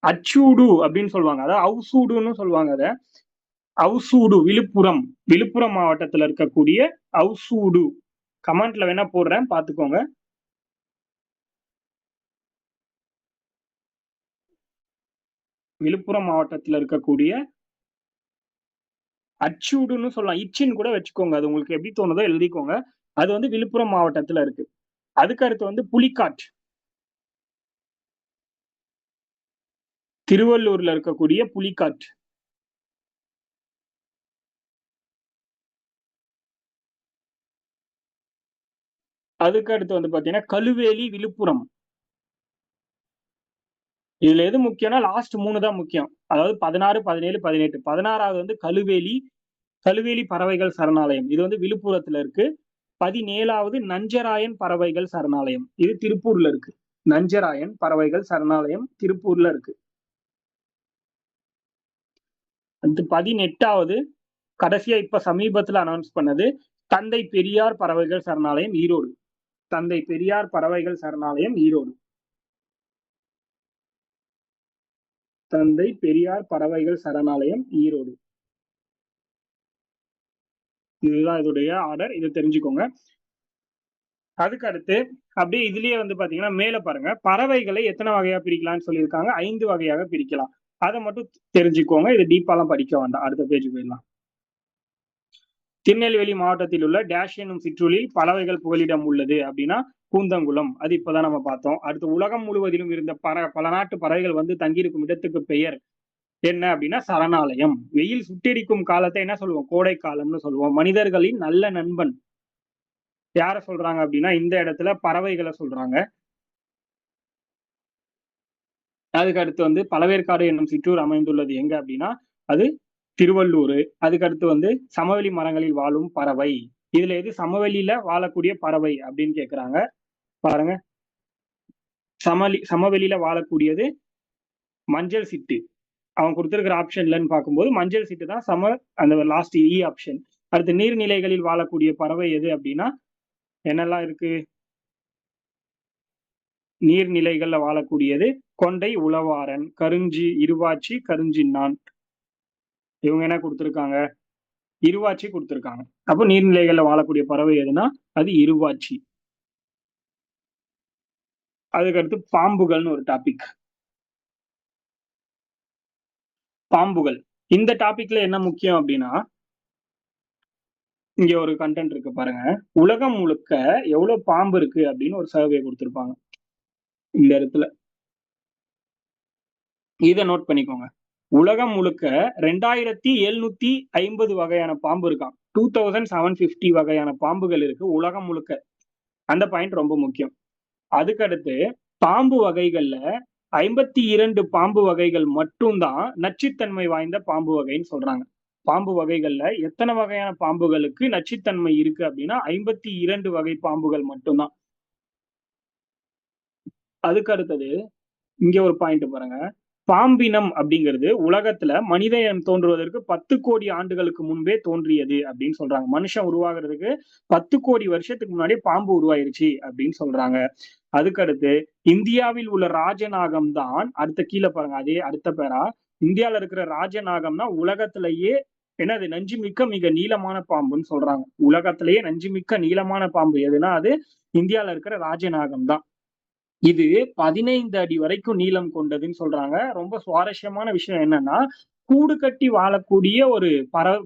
அச்சூடு அப்படின்னு சொல்லுவாங்க. அதாவது அவுசூடுன்னு சொல்லுவாங்க அத. அவுசூடு விழுப்புரம். விழுப்புரம் மாவட்டத்துல இருக்கக்கூடிய அவுசூடு. கமெண்ட்ல வேணா போடுறேன் பாத்துக்கோங்க. விழுப்புரம் மாவட்டத்துல இருக்கக்கூடிய அச்சூடுன்னு சொல்லலாம். இச்சின்னு கூட வச்சுக்கோங்க. அது உங்களுக்கு எப்படி தோணுதோ எழுதிக்கோங்க. அது வந்து விழுப்புரம் மாவட்டத்துல இருக்கு. அதுக்கு அடுத்து வந்து புலிக்காட். திருவள்ளூர்ல இருக்கக்கூடிய புலிக்காட். அதுக்கு அடுத்து வந்து பாத்தீங்கன்னா கழுவேலி விழுப்புரம். இதுல எது முக்கியம்னா லாஸ்ட் 3 தான் முக்கியம். அதாவது 16, 17, 18. 16வது வந்து கழுவேலி. கழுவேலி பறவைகள் சரணாலயம். இது வந்து விழுப்புரத்துல இருக்கு. 17வது நஞ்சராயன் பறவைகள் சரணாலயம். இது திருப்பூர்ல இருக்கு. நஞ்சராயன் பறவைகள் சரணாலயம் திருப்பூர்ல இருக்கு. அடுத்து 18வது கடைசியா இப்ப சமீபத்துல அனௌன்ஸ் பண்ணது தந்தை பெரியார் பறவைகள் சரணாலயம் ஈரோடு. தந்தை பெரியார் பறவைகள் சரணாலயம் ஈரோடு. தந்தை பெரியார் பறவைகள் சரணாலயம் ஈரோடு. இதுதான் இதோடைய ஆர்டர். இதை தெரிஞ்சுக்கோங்க. அதுக்கு அடுத்து அப்படியே இதுலயே வந்து பாத்தீங்கன்னா மேல பாருங்க பறவைகளை எத்தனை வகையா பிரிக்கலாம்னு சொல்லியிருக்காங்க. 5 வகையாக பிரிக்கலாம். அதை மட்டும் தெரிஞ்சுக்கோங்க. இது டீப்பாலாம் படிக்க வேண்டாம். அடுத்த பேஜ் போயிடலாம். திருநெல்வேலி மாவட்டத்தில் உள்ள டேஷ் என்னும் சிற்றூரில் பறவைகள் புகலிடம் உள்ளது அப்படின்னா கூந்தங்குளம். அது இப்பதான் நம்ம பார்த்தோம். அடுத்து உலகம் முழுவதிலும் இருந்த பல நாட்டு பறவைகள் வந்து தங்கியிருக்கும் இடத்துக்கு பெயர் என்ன அப்படின்னா சரணாலயம். வெயில் சுட்டெரிக்கும் காலத்தை என்ன சொல்லுவோம்? கோடை காலம்னு சொல்லுவோம். மனிதர்களின் நல்ல நண்பன் யார சொல்றாங்க அப்படின்னா இந்த இடத்துல பறவைகளை சொல்றாங்க. அதுக்கு அடுத்து வந்து பழவேற்காடு என்னும் சிற்றூர் அமைந்துள்ளது எங்க அப்படின்னா அது திருவள்ளூர். அதுக்கு அடுத்து வந்து சமவெளி மரங்களில் வாழும் பறவை. இதுல எது சமவெளியில வாழக்கூடிய பறவை அப்படின்னு கேக்குறாங்க. பாருங்க, சமவெளியில வாழக்கூடியது மஞ்சள் சிட்டு. அவன் கொடுத்திருக்கிற ஆப்ஷன்லன்னு பார்க்கும்போது மஞ்சள் சிட்டு தான் அந்த லாஸ்ட் இ ஆப்ஷன். அடுத்து நீர்நிலைகளில் வாழக்கூடிய பறவை எது அப்படின்னா என்னெல்லாம் இருக்கு? நீர்நிலைகள்ல வாழக்கூடியது கொண்டை உளவாரன், கருஞ்சி இருவாச்சி, கருஞ்சின்னான். இவங்க என்ன கொடுத்திருக்காங்க? இருவாச்சி கொடுத்திருக்காங்க. அப்போ நீர்நிலைகள்ல வாழக்கூடிய பறவை எதுனா அது இருவாச்சி. அதுக்கடுத்து பாம்புகள்னு ஒரு டாபிக். பாம்புகள். இந்த டாபிக்ல என்ன முக்கியம் அப்படின்னா இங்க ஒரு கண்டென்ட் இருக்கு பாருங்க. உலகம் முழுக்க எவ்வளவு பாம்பு இருக்கு அப்படின்னு ஒரு சர்வே கொடுத்திருப்பாங்க இந்த இடத்துல. இதை நோட் பண்ணிக்கோங்க. உலகம் முழுக்க 2750 வகையான பாம்பு இருக்கான். 2750 வகையான பாம்புகள் இருக்கு உலகம் முழுக்க. அந்த பாயிண்ட் ரொம்ப முக்கியம். அதுக்கடுத்து பாம்பு வகைகள்ல 52 பாம்பு வகைகள் மட்டும்தான் நச்சுத்தன்மை வாய்ந்த பாம்பு வகைன்னு சொல்றாங்க. பாம்பு வகைகள்ல எத்தனை வகையான பாம்புகளுக்கு நச்சுத்தன்மை இருக்கு அப்படின்னா 52 வகை பாம்புகள் மட்டும்தான். அதுக்கு அடுத்தது இங்க ஒரு பாயிண்ட் பாருங்க. பாம்பினம் அப்படிங்கிறது உலகத்துல மனித இனம் தோன்றுவதற்கு 10 கோடி ஆண்டுகளுக்கு முன்பே தோன்றியது அப்படின்னு சொல்றாங்க. மனுஷன் உருவாகிறதுக்கு 10 கோடி வருஷத்துக்கு முன்னாடி பாம்பு உருவாயிருச்சு அப்படின்னு சொல்றாங்க. அதுக்கடுத்து இந்தியாவில் உள்ள ராஜநாகம் தான் அடுத்த கீழே பாருங்க. அதே அடுத்த பேரா இந்தியாவில இருக்கிற ராஜநாகம்னா உலகத்திலேயே என்னது நஞ்சுமிக்க மிக நீளமான பாம்புன்னு சொல்றாங்க. உலகத்திலேயே நஞ்சுமிக்க நீளமான பாம்பு எதுனா அது இந்தியாவில இருக்கிற ராஜநாகம் தான். இது 15 அடி வரைக்கும் நீளம் கொண்டதுன்னு சொல்றாங்க. ரொம்ப சுவாரஸ்யமான விஷயம் என்னன்னா கூடு கட்டி வாழக்கூடிய ஒரு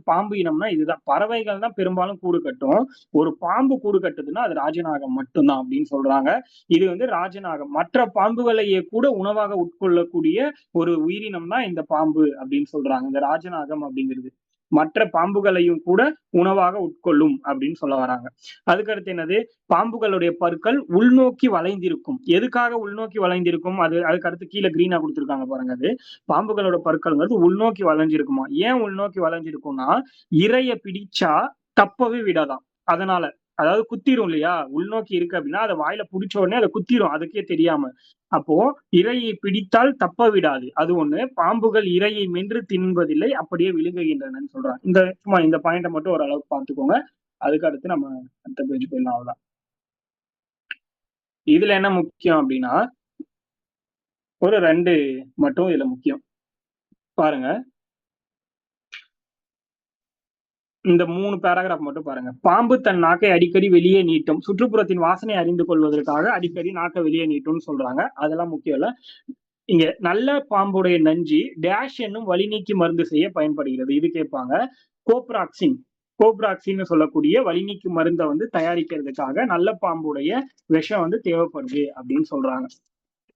பாம்பு இனம்னா இதுதான். பறவைகள் தான் பெரும்பாலும் கூடு கட்டும். ஒரு பாம்பு கூடு கட்டுதுன்னா அது ராஜநாகம் மட்டும்தான் அப்படின்னு சொல்றாங்க. இது வந்து ராஜநாகம். மற்ற பாம்புகளையே கூட உணவாக உட்கொள்ளக்கூடிய ஒரு உயிரினம் தான் இந்த பாம்பு அப்படின்னு சொல்றாங்க. இந்த ராஜநாகம் அப்படிங்கிறது மற்ற பாம்புகளையும் கூட உணவாக உட்கொள்ளும் அப்படின்னு சொல்ல வராங்க. அதுக்கடுத்து என்னது? பாம்புகளுடைய பற்கள் உள்நோக்கி வளைந்திருக்கும். எதுக்காக உள்நோக்கி வளைந்திருக்கும்? அதுக்கு அடுத்து கீழே கிரீனா கொடுத்திருக்காங்க பாருங்க. அது பாம்புகளோட பற்கள்ங்கிறது உள்நோக்கி வளைஞ்சிருக்குமா? ஏன் உள்நோக்கி வளைஞ்சிருக்கும்னா இரைய பிடிச்சா தப்பவே விடாதாம். அதனால அதாவது குத்திரும் இல்லையா? உள்நோக்கி இருக்கு அப்படின்னா அதை வாயில பிடிச்ச உடனே அதை குத்திரும் அதுக்கே தெரியாம. அப்போ இரையை பிடித்தால் தப்ப விடாது. அது ஒண்ணு. பாம்புகள் இரையை மென்று தின்பதில்லை, அப்படியே விழுங்குகின்றனன்னு சொல்றாங்க. சும்மா இந்த பாயிண்ட மட்டும் ஓரளவுக்கு பார்த்துக்கோங்க. அதுக்கு அடுத்து நம்ம அடுத்த பேஜ் போயிடலாம். அவ்வளவுதான். இதுல என்ன முக்கியம் அப்படின்னா ஒரு 2 மட்டும் இதுல முக்கியம். பாருங்க, இந்த 3 பேராகிராஃப் மட்டும் பாருங்க. பாம்பு தன் நாக்கை அடிக்கடி வெளியே நீட்டும். சுற்றுப்புறத்தின் வாசனை அறிந்து கொள்வதற்காக அடிக்கடி நாக்கை வெளியே நீட்டும்னு சொல்றாங்க. அதெல்லாம் முக்கியம் இல்ல. இங்க நல்ல பாம்புடைய நஞ்சு டேஷ் என்னும் வலி நீக்கி மருந்து செய்ய பயன்படுகிறது. இது கேட்பாங்க. கோப்ராக்சின் கோப்ராக்சின்னு சொல்லக்கூடிய வலி நீக்கி மருந்தை வந்து தயாரிக்கிறதுக்காக நல்ல பாம்புடைய விஷம் வந்து தேவைப்படுது அப்படின்னு சொல்றாங்க.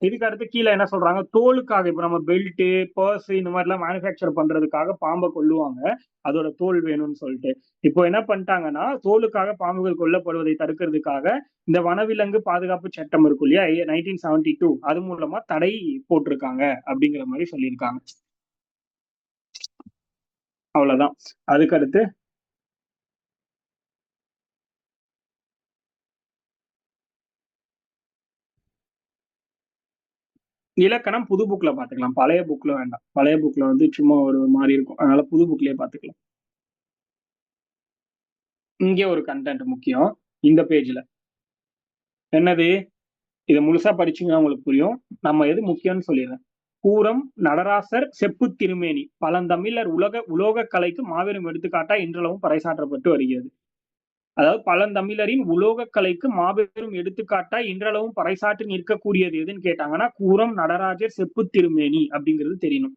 இதுக்கு அடுத்து கீழே என்ன சொல்றாங்க? தோலுக்காக இப்ப நம்ம பெல்ட், பர்ஸ் இந்த மாதிரி எல்லாம் மேனுஃபேக்சர் பண்றதுக்காக பாம்பை கொல்லுவாங்க. அதோட தோல் வேணும்னு சொல்லிட்டு. இப்போ என்ன பண்ணிட்டாங்கன்னா தோலுக்காக பாம்புகள் கொல்லப்படுவதை தடுக்கிறதுக்காக இந்த வனவிலங்கு பாதுகாப்பு சட்டம் இருக்கும் இல்லையா 1972 அது மூலமா தடை போட்டிருக்காங்க அப்படிங்கிற மாதிரி சொல்லியிருக்காங்க. அவ்வளவுதான். அதுக்கு அடுத்து இலக்கணம் புது புக்ல பாத்துக்கலாம். பழைய புக்ல வேண்டாம். பழைய புக்ல வந்து சும்மா ஒரு மாதிரி இருக்கும். அதனால புது புக்லயே பாத்துக்கலாம். இங்க ஒரு கண்டென்ட் முக்கியம். இந்த பேஜ்ல என்னது? இதை முழுசா படிச்சீங்கன்னா உங்களுக்கு புரியும். நம்ம எது முக்கியம்னு சொல்லிடுறேன். கூரம், நடராசர், செப்பு திருமேனி பழந்தமிழர் உலோக கலைக்கு மாபெரும் எடுத்துக்காட்டா இன்றளவும் பறைசாற்றப்பட்டு வருகிறது. அதாவது பழந்தமிழரின் உலோக கலைக்கு மாபெரும் எடுத்துக்காட்டா இன்றளவும் பறைசாற்றி நிற்கக்கூடியது எதுன்னு கேட்டாங்கன்னா கூரம், நடராஜர், செப்பு திருமேனி அப்படிங்கிறது தெரியணும்.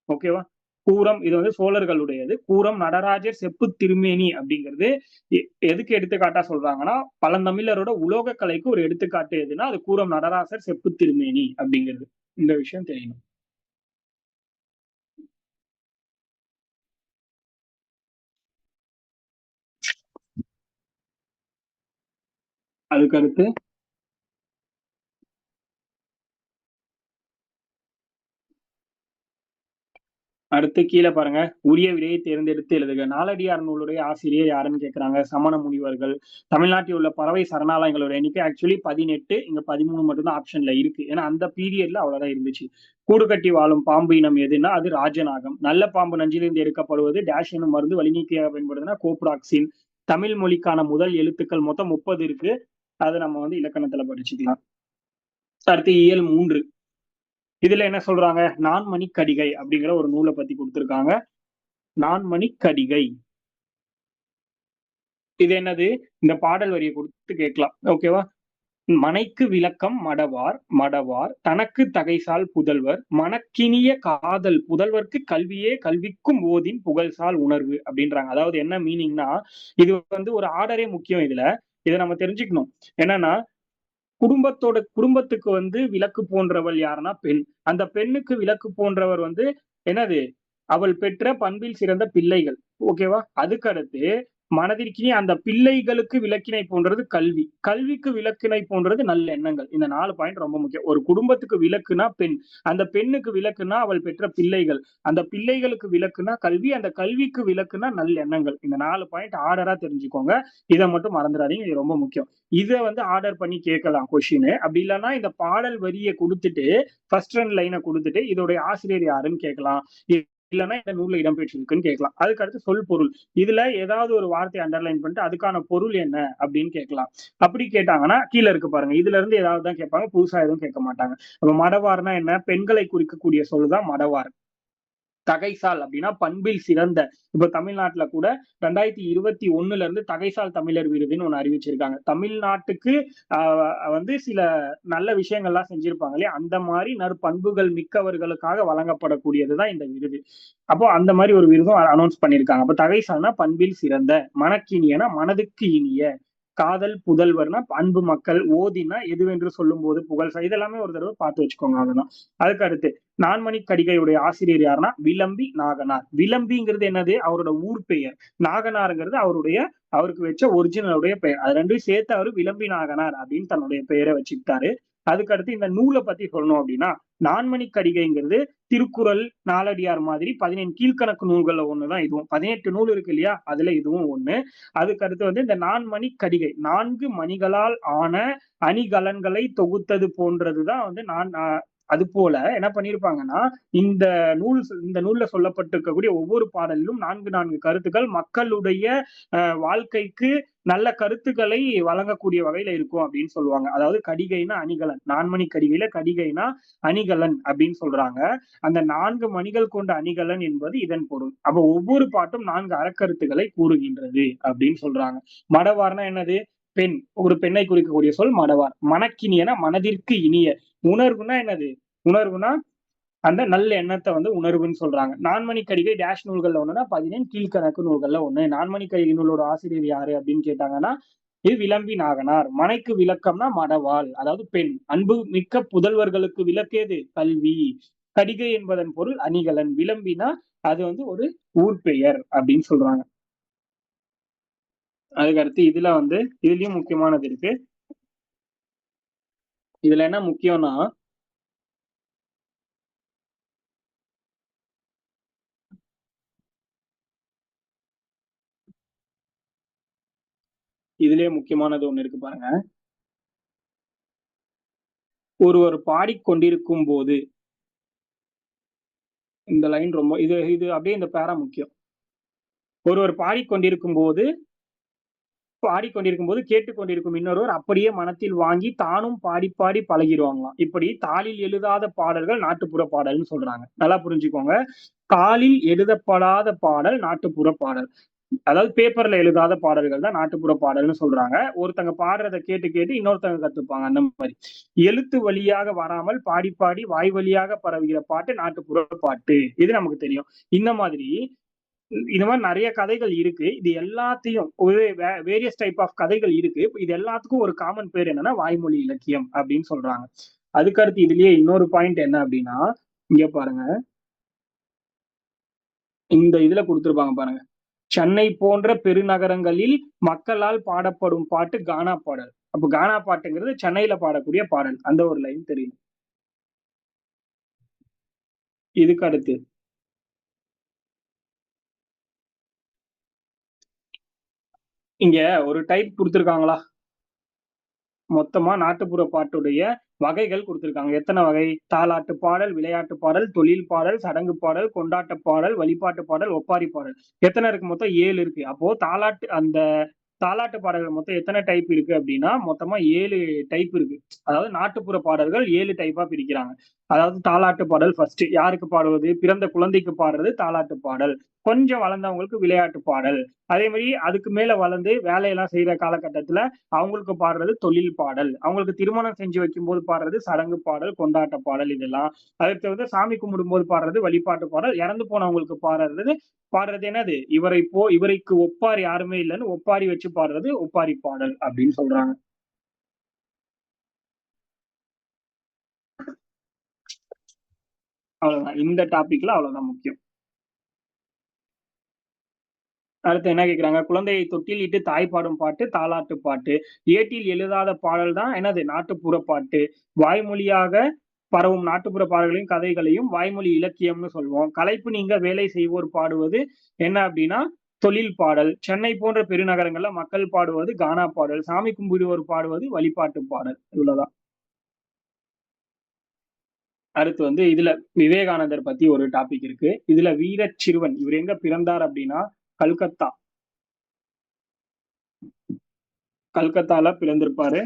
ஓகேவா? கூரம் இது வந்து சோழர்களுடையது. கூரம், நடராஜர், செப்பு திருமேனி அப்படிங்கிறது எதுக்கு எடுத்துக்காட்டா சொல்றாங்கன்னா பழந்தமிழரோட உலோக கலைக்கு ஒரு எடுத்துக்காட்டு எதுன்னா அது கூரம், நடராசர், செப்பு திருமேனி அப்படிங்கிறது. இந்த விஷயம் தெரியணும். அதுக்கு அடுத்து அடுத்து கீழே பாருங்க. உரிய விடையை தேர்ந்தெடுத்து எழுதுக. நாலடியார் நூலுடைய ஆசிரியர் யாருன்னு கேட்கிறாங்க. சமண முனிவர்கள். தமிழ்நாட்டில் உள்ள பறவை சரணாலயங்களோட எண்ணிக்கை ஆக்சுவலி 18. இங்க 13 மட்டும் தான் ஆப்ஷன்ல இருக்கு. ஏன்னா அந்த பீரியட்ல அவ்வளவுதான் இருந்துச்சு. கூடு கட்டி வாழும் பாம்பு இனம் எதுன்னா அது ராஜநாகம். நல்ல பாம்பு நஞ்சிலிருந்து எடுக்கப்படுவது டேஷ் எனும் மருந்து வலி நீக்கியாக பயன்படுதுன்னா கோப்ராக்சின். தமிழ் மொழிக்கான முதல் எழுத்துக்கள் மொத்தம் 30 இருக்கு. அதை நம்ம வந்து இலக்கணத்துல படிச்சுக்கலாம். அடுத்து இயல் 3. இதுல என்ன சொல்றாங்க? நான்மணிக்கடிகை அப்படிங்கிற ஒரு நூலை பத்தி கொடுத்திருக்காங்க. நான்மணிக்கடிகை இது என்னது? இந்த பாடல் வரியை கொடுத்து கேட்கலாம். ஓகேவா? மனைக்கு விளக்கம் மடவார் மடவார் தனக்கு தகைசால் புதல்வர் மனக்கினிய காதல் புதல்வர்க்கு கல்வியே கல்விக்கும் ஓதின் புகழ்சால் உணர்வு அப்படின்றாங்க. அதாவது என்ன மீனிங்னா, இது வந்து ஒரு ஆர்டரே முக்கியம். இதை நம்ம தெரிஞ்சுக்கணும். என்னன்னா, குடும்பத்துக்கு வந்து விளக்கு போன்றவள் யாருன்னா பெண். அந்த பெண்ணுக்கு விளக்கு போன்றவர் வந்து என்னது? அவள் பெற்ற பண்பில் சிறந்த பிள்ளைகள். ஓகேவா? அதுக்கடுத்து மனதிற்கினி அந்த பிள்ளைகளுக்கு விளக்கினை போன்றது கல்வி. கல்விக்கு விளக்கினை போன்றது நல்ல எண்ணங்கள். இந்த 4 பாயிண்ட் ரொம்ப முக்கியம். ஒரு குடும்பத்துக்கு விளக்குனா பெண். அந்த பெண்ணுக்கு விளக்குனா அவள் பெற்ற பிள்ளைகள். அந்த பிள்ளைகளுக்கு விளக்குனா கல்வி. அந்த கல்விக்கு விளக்குனா நல்ல எண்ணங்கள். இந்த 4 பாயிண்ட் ஆர்டரா தெரிஞ்சுக்கோங்க. இதை மட்டும் மறந்துடாதீங்க. இது ரொம்ப முக்கியம். இதை வந்து ஆர்டர் பண்ணி கேட்கலாம் கொஸ்டின். அப்படி இல்லைன்னா இந்த பாடல் வரியை கொடுத்துட்டு ஃபர்ஸ்ட் 2 லைனை கொடுத்துட்டு இதோடைய ஆசிரியர் யாருன்னு கேட்கலாம். இல்லைன்னா இந்த நூல்ல இடம்பெற்றிருக்குன்னு கேட்கலாம். அதுக்கு அடுத்து சொல் பொருள். இதுல ஏதாவது ஒரு வார்த்தையை அண்டர்லைன் பண்ணிட்டு அதுக்கான பொருள் என்ன அப்படின்னு கேட்கலாம். அப்படி கேட்டாங்கன்னா கீழே இருக்கு பாருங்க. இதுல இருந்து ஏதாவது தான் கேட்பாங்க. புதுசா எதுவும் கேட்க மாட்டாங்க. அப்ப மடவார்னா என்ன? பெண்களை குறிக்கக்கூடிய சொல்லுதான் மடவார். தகைசால் அப்படின்னா பண்பில் சிறந்த. இப்ப தமிழ்நாட்டுல கூட 2021 இருந்து தகைசால் தமிழர் விருதுன்னு ஒண்ணு அறிவிச்சிருக்காங்க. தமிழ்நாட்டுக்கு வந்து சில நல்ல விஷயங்கள்லாம் செஞ்சிருப்பாங்க இல்லையா? அந்த மாதிரி நற்பண்புகள் மிக்கவர்களுக்காக வழங்கப்படக்கூடியதுதான் இந்த விருது. அப்போ அந்த மாதிரி ஒரு விருதும் அனௌன்ஸ் பண்ணிருக்காங்க. அப்ப தகைசால்னா பண்பில் சிறந்த, மனக்கினியனா மனதுக்கு இனிய, காதல் புதல்வர்னா அன்பு மக்கள், ஓதினா எதுவென்று சொல்லும் போது புகழ். இதெல்லாமே ஒரு தடவை பார்த்து வச்சுக்கோங்க. அவ்வளவுதான். அதுக்கு அடுத்து நான்மணிக்கடிகையுடைய ஆசிரியர் யாருன்னா விளம்பி நாகனார். விளம்பிங்கிறது என்னது? அவரோட ஊர் பெயர். நாகனாருங்கிறது அவருக்கு வச்ச ஒரிஜினலுடைய பெயர். அது ரெண்டும் சேர்த்து அவர் விளம்பி நாகனார் அப்படின்னு தன்னுடைய பெயரை வச்சுக்கிட்டாரு. அதுக்கடுத்து இந்த நூலை பத்தி சொல்லணும் அப்படின்னா, நான்மணிக்கடிகைங்கிறது திருக்குறள், நாலடியார் மாதிரி 17 கீழ்கணக்கு நூல்கள்ல ஒண்ணுதான் இதுவும். 18 நூல் இருக்கு இல்லையா? அதுல இதுவும் ஒண்ணு. அதுக்கடுத்து வந்து இந்த 4மணிக்கடிகை 4 மணிகளால் ஆன அணிகலன்களை தொகுத்தது போன்றதுதான் வந்து அது போல என்ன பண்ணிருப்பாங்கன்னா, இந்த நூல்ல சொல்லப்பட்டிருக்கக்கூடிய ஒவ்வொரு பாடலிலும் 4 கருத்துக்கள் மக்களுடைய வாழ்க்கைக்கு நல்ல கருத்துக்களை வழங்கக்கூடிய வகையில இருக்கும் அப்படின்னு சொல்லுவாங்க. அதாவது கடிகைனா அணிகலன். 4மணிக்கடிகையில கடிகைனா அணிகலன் அப்படின்னு சொல்றாங்க. அந்த 4 மணிகள் கொண்ட அணிகலன் என்பது இதன் பொருள். அப்ப ஒவ்வொரு பாட்டும் 4 அறக்கருத்துக்களை கூறுகின்றது அப்படின்னு சொல்றாங்க. மடவார்னா என்னது? பெண். ஒரு பெண்ணை குறிக்கக்கூடிய சொல் மடவார். மனக்கினியனா மனதிற்கு இனிய. உணர்வுனா என்னது? உணர்வுனா அந்த நல்ல எண்ணத்தை வந்து உணர்வுன்னு சொல்றாங்க. 4மணிக்கடிகை டேஷ் நூல்கள்ல ஒண்ணுன்னா 17 கீழ்கணக்கு நூல்கள்ல ஒண்ணு. 4மணிக்கடிகை நூலோட ஆசிரியர் யாரு அப்படின்னு கேட்டாங்கன்னா, இது விளம்பி நாகனார். மனைக்கு விளக்கம்னா மடவாள், அதாவது பெண். அன்பு மிக்க புதல்வர்களுக்கு விளக்கேது? கல்வி. கடிகை என்பதன் பொருள் அணிகலன். விளம்பினா அது வந்து ஒரு ஊர் பெயர் அப்படின்னு சொல்றாங்க. அதுக்கடுத்து இதுல வந்து இதுலயும் முக்கியமானது இருக்கு. இதுல என்ன முக்கியம்னா, இதுலயே முக்கியமானது ஒண்ணு இருக்கு பாருங்க. ஒருவர் பாடிக்கொண்டிருக்கும் போது, இந்த லைன் ரொம்ப இது அப்படியே இந்த பேரா முக்கியம். ஒருவர் பாடிக்கொண்டிருக்கும் போது கேட்டுக்கொண்டிருக்கும் இன்னொருவர் அப்படியே மனத்தில் வாங்கி தானும் பாடி பாடி பழகிடுவாங்களாம். இப்படி தாளில் எழுதாத பாடல்கள் நாட்டுப்புற பாடல்னு சொல்றாங்க. நல்லா புரிஞ்சுக்கோங்க. தாளில் எழுதப்படாத பாடல் நாட்டுப்புற பாடல். அதாவது பேப்பர்ல எழுதாத பாடல்கள் தான் நாட்டுப்புற பாடல்னு சொல்றாங்க. ஒருத்தங்க பாடுறத கேட்டு கேட்டு இன்னொருத்தங்க கத்துப்பாங்க. அந்த மாதிரி எழுத்து வழியாக வராமல் பாடி பாடி வாய் வழியாக பரவுகிற பாட்டு நாட்டுப்புற பாட்டு. இது நமக்கு தெரியும். இந்த மாதிரி நிறைய கதைகள் இருக்கு. இது எல்லாத்தையும் ஒரு வேரியஸ் டைப் ஆஃப் கதைகள் இருக்கு. இது எல்லாத்துக்கும் ஒரு காமன் பேர் என்னன்னா வாய்மொழி இலக்கியம் அப்படின்னு சொல்றாங்க. அதுக்கடுத்து இதுலயே இன்னொரு பாயிண்ட் என்ன அப்படின்னா, இங்க பாருங்க. இந்த இதுல கொடுத்திருப்பாங்க பாருங்க. சென்னை போன்ற பெருநகரங்களில் மக்களால் பாடப்படும் பாட்டு கானா பாடல். அப்ப கானா பாட்டுங்கிறது சென்னையில பாடக்கூடிய பாடல். அந்த ஒரு லைன் தெரியும். இதுக்கு அடுத்து இங்க ஒரு டைப் கொடுத்திருக்காங்களா? மொத்தமா நாட்டுப்புற பாட்டுடைய வகைகள் கொடுத்திருக்காங்க. எத்தனை வகை? தாலாட்டு பாடல், விளையாட்டு பாடல், தொழில் பாடல், சடங்கு பாடல், கொண்டாட்ட பாடல், வழிபாட்டு பாடல், ஒப்பாரி பாடல். எத்தனை இருக்கு? மொத்தம் 7 இருக்கு. அப்போ தாலாட்டு பாடல்கள் மொத்தம் எத்தனை டைப் இருக்கு அப்படின்னா, மொத்தமா 7 டைப் இருக்கு. அதாவது நாட்டுப்புற பாடல்கள் 7 டைப்பா பிரிக்கிறாங்க. அதாவது தாலாட்டு பாடல் ஃபர்ஸ்ட் யாருக்கு பாடுவது? பிறந்த குழந்தைக்கு பாடுறது தாலாட்டு பாடல். கொஞ்சம் வளர்ந்தவங்களுக்கு விளையாட்டு பாடல். அதே மாரி அதுக்கு மேல வளர்ந்து வேலையெல்லாம் செய்ற காலகட்டத்துல அவங்களுக்கு பாடுறது தொழில் பாடல். அவங்களுக்கு திருமணம் செஞ்சு வைக்கும்போது பாடுறது சடங்கு பாடல், கொண்டாட்ட பாடல் இதெல்லாம். அடுத்து வந்து சாமி கும்பிடும்போது பாடுறது வழிபாட்டு பாடல். இறந்து போனவங்களுக்கு பாடுறது என்னது? இவருக்கு ஒப்பாரி யாருமே இல்லன்னு ஒப்பாரி வச்சு பாடுறது ஒப்பாரி பாடல் அப்படின்னு சொல்றாங்க. அவ்வளவுதான். இந்த டாபிக்ல அவ்வளவுதான் முக்கியம். அடுத்து என்ன கேட்கிறாங்க? குழந்தையை தொட்டிலிட்டு தாய் பாடும் பாட்டு தாலாட்டு பாட்டு. ஏட்டில் எழுதாத பாடல் தான் என்னது? நாட்டுப்புற பாட்டு. வாய்மொழியாக பரவும் நாட்டுப்புற பாடல்களையும், கதைகளையும் வாய்மொழி இலக்கியம்னு சொல்லுவோம். களைப்பு நீங்க வேலை செய்வோர் பாடுவது என்ன அப்படின்னா, தொழில் பாடல். சென்னை போன்ற பெருநகரங்கள்ல மக்கள் பாடுவது கானா பாடல். சாமி கும்பிடுவோர் பாடுவது வழிபாட்டு பாடல். இவ்வளவுதான். அடுத்து வந்து இதுல விவேகானந்தர் பத்தி ஒரு டாபிக் இருக்கு. இதுல வீரச் சிறுவன் இவர் எங்க பிறந்தார் அப்படின்னா, கல்கத்தா. கல்கத்தால பிறந்திருப்பாரு.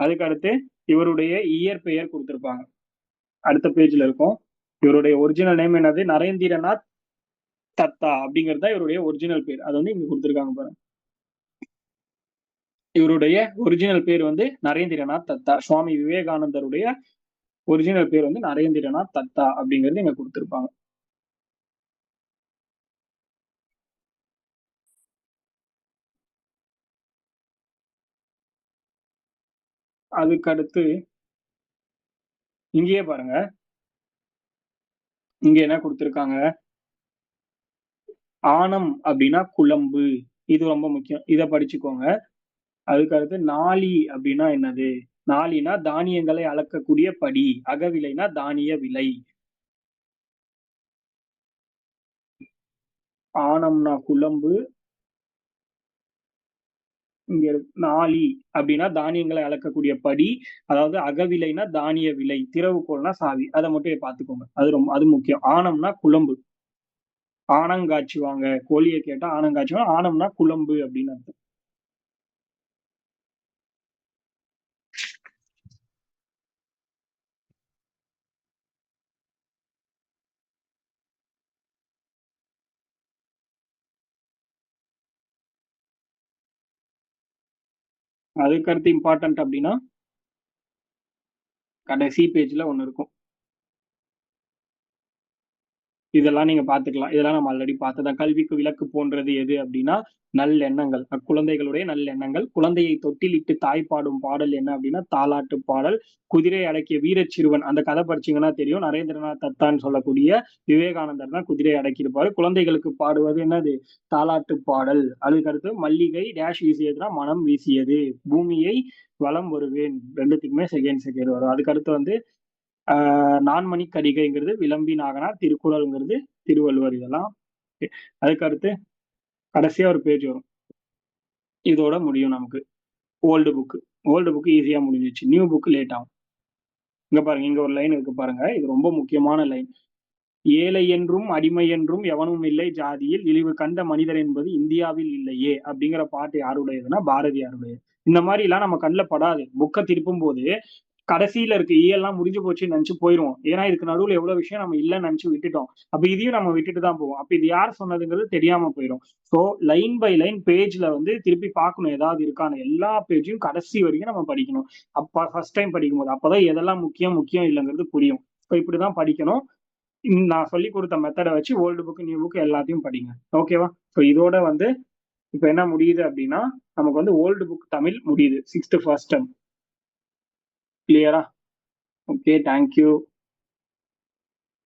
அதுக்கு அடுத்து இவருடைய இயற்பெயர் குடுத்திருப்பாங்க. அடுத்த பேஜ்ல இருக்கும். இவருடைய ஒரிஜினல் நேம் என்னது? நரேந்திரநாத் தத்தா அப்படிங்கிறது தான் இவருடைய ஒரிஜினல் பேர். அது வந்து இங்க குடுத்திருக்காங்க பாருங்க. இவருடைய ஒரிஜினல் பேர் வந்து நரேந்திரநாத் தத்தா. சுவாமி விவேகானந்தருடைய ஒரிஜினல் பேர் வந்து நரேந்திரநாத் தத்தா அப்படிங்கிறது இங்க குடுத்திருப்பாங்க. அதுக்கு அடுத்து இங்கேயே பாருங்க. இங்க என்ன குடுத்திருக்காங்க? ஆனம் அப்படின்னா குழம்பு. இது ரொம்ப முக்கியம். இத படிச்சுக்கோங்க. அதுக்கு அடுத்து நாழி அப்படின்னா என்னது? நாழினா தானியங்களை அளக்கக்கூடிய படி. அகவிலைனா தானிய விலை. ஆனம்னா குழம்பு. இங்க நாழி அப்படின்னா தானியங்களை அளக்கக்கூடிய படி. அதாவது அகவிலைனா தானிய விலை. திறவுகோல்னா சாவி. அத மட்டும் பார்த்துக்கோங்க. அது முக்கியம். ஆனம்னா குழம்பு. ஆனங்காய்ச்சுவாங்க. கோழிய கேட்டா ஆனங்காய்ச்சுவாங்க. ஆனம்னா குழம்பு அப்படின்னு அர்த்தம். அதுக்கு அடுத்து இம்பார்ட்டன்ட் அப்படின்னா கடைசி பேஜ்ல ஒண்ணு இருக்கும். இதெல்லாம் நீங்க பார்த்துக்கலாம். இதெல்லாம் நம்ம ஆல்ரெடி பார்த்ததுதான். கல்விக்கு விளக்கு போன்றது எது அப்படின்னா, நல்லெண்ணங்கள். அக்குழந்தைகளுடைய நல்லெண்ணங்கள். குழந்தையை தொட்டிலிட்டு தாய் பாடும் பாடல் என்ன அப்படின்னா, தாலாட்டு பாடல். குதிரை அடக்கிய வீரச் சிறுவன். அந்த கதை படிச்சீங்கன்னா தெரியும். நரேந்திரநாத் தத்தான்னு சொல்லக்கூடிய விவேகானந்தர் தான் குதிரை அடக்கியிருப்பாரு. குழந்தைகளுக்கு பாடுவது என்னது? தாலாட்டு பாடல். அதுக்கடுத்து மல்லிகை டேஷ் வீசியதுன்னா மனம் வீசியது. பூமியை வலம் வருவேன். 2த்துக்குமே செகண்ட் வரும். அதுக்கடுத்து வந்து நான்மணி கடிகைங்கிறது விளம்பி நாகனார், திருக்குறள்ங்கிறது திருவள்ளுவர். இதெல்லாம் அதுக்கு அடுத்து கடைசியா ஒரு பேஜ் வரும். இதோட முடியும் நமக்கு. Old book. ஓல்டு புக் ஈஸியா முடிஞ்சிச்சு. நியூ புக் லேட் ஆகும். இங்க பாருங்க. இங்க ஒரு லைன் இருக்கு பாருங்க. இது ரொம்ப முக்கியமான லைன். ஏழை என்றும் அடிமை என்றும் எவனும் இல்லை ஜாதியில் இழிவு கண்ட மனிதர் என்பது இந்தியாவில் இல்லையே அப்படிங்கிற பாட்டு யாருடையதுன்னா பாரதியாருடையது. இந்த மாதிரி எல்லாம் நம்ம கண்ணுல படாது. புக்கை திருப்பும் போது கடைசியில இருக்கு எல்லாம் முடிஞ்சு போச்சுன்னு நினைச்சு போயிருவோம். ஏன்னா இதுக்கு நடுவுல எவ்வளவு விஷயம் நம்ம இல்லைன்னு நினைச்சு விட்டுட்டோம். அப்ப இதையும் நம்ம விட்டுட்டு தான் போவோம். அப்ப இது யார் சொன்னதுங்கிறது தெரியாம போயிடும். சோ லைன் பை லைன் பேஜ்ல வந்து திருப்பி பார்க்கணும் ஏதாவது இருக்கான்னு. எல்லா பேஜையும் கடைசி வரைக்கும் நம்ம படிக்கணும். அப்ப ஃபர்ஸ்ட் டைம் படிக்கும் போது அப்பதான் எதெல்லாம் முக்கியம் முக்கியம் இல்லைங்கிறது புரியும். இப்போ இப்படிதான் படிக்கணும். நான் சொல்லி கொடுத்த மெத்தடை வச்சு ஓல்டு புக் நியூ புக் எல்லாத்தையும் படிங்க. ஓகேவா? ஸோ இதோட வந்து இப்ப என்ன முடியுது அப்படின்னா, நமக்கு வந்து ஓல்டு புக் தமிழ் முடியுது. 6th first term. கிளியரா? Okay, thank you.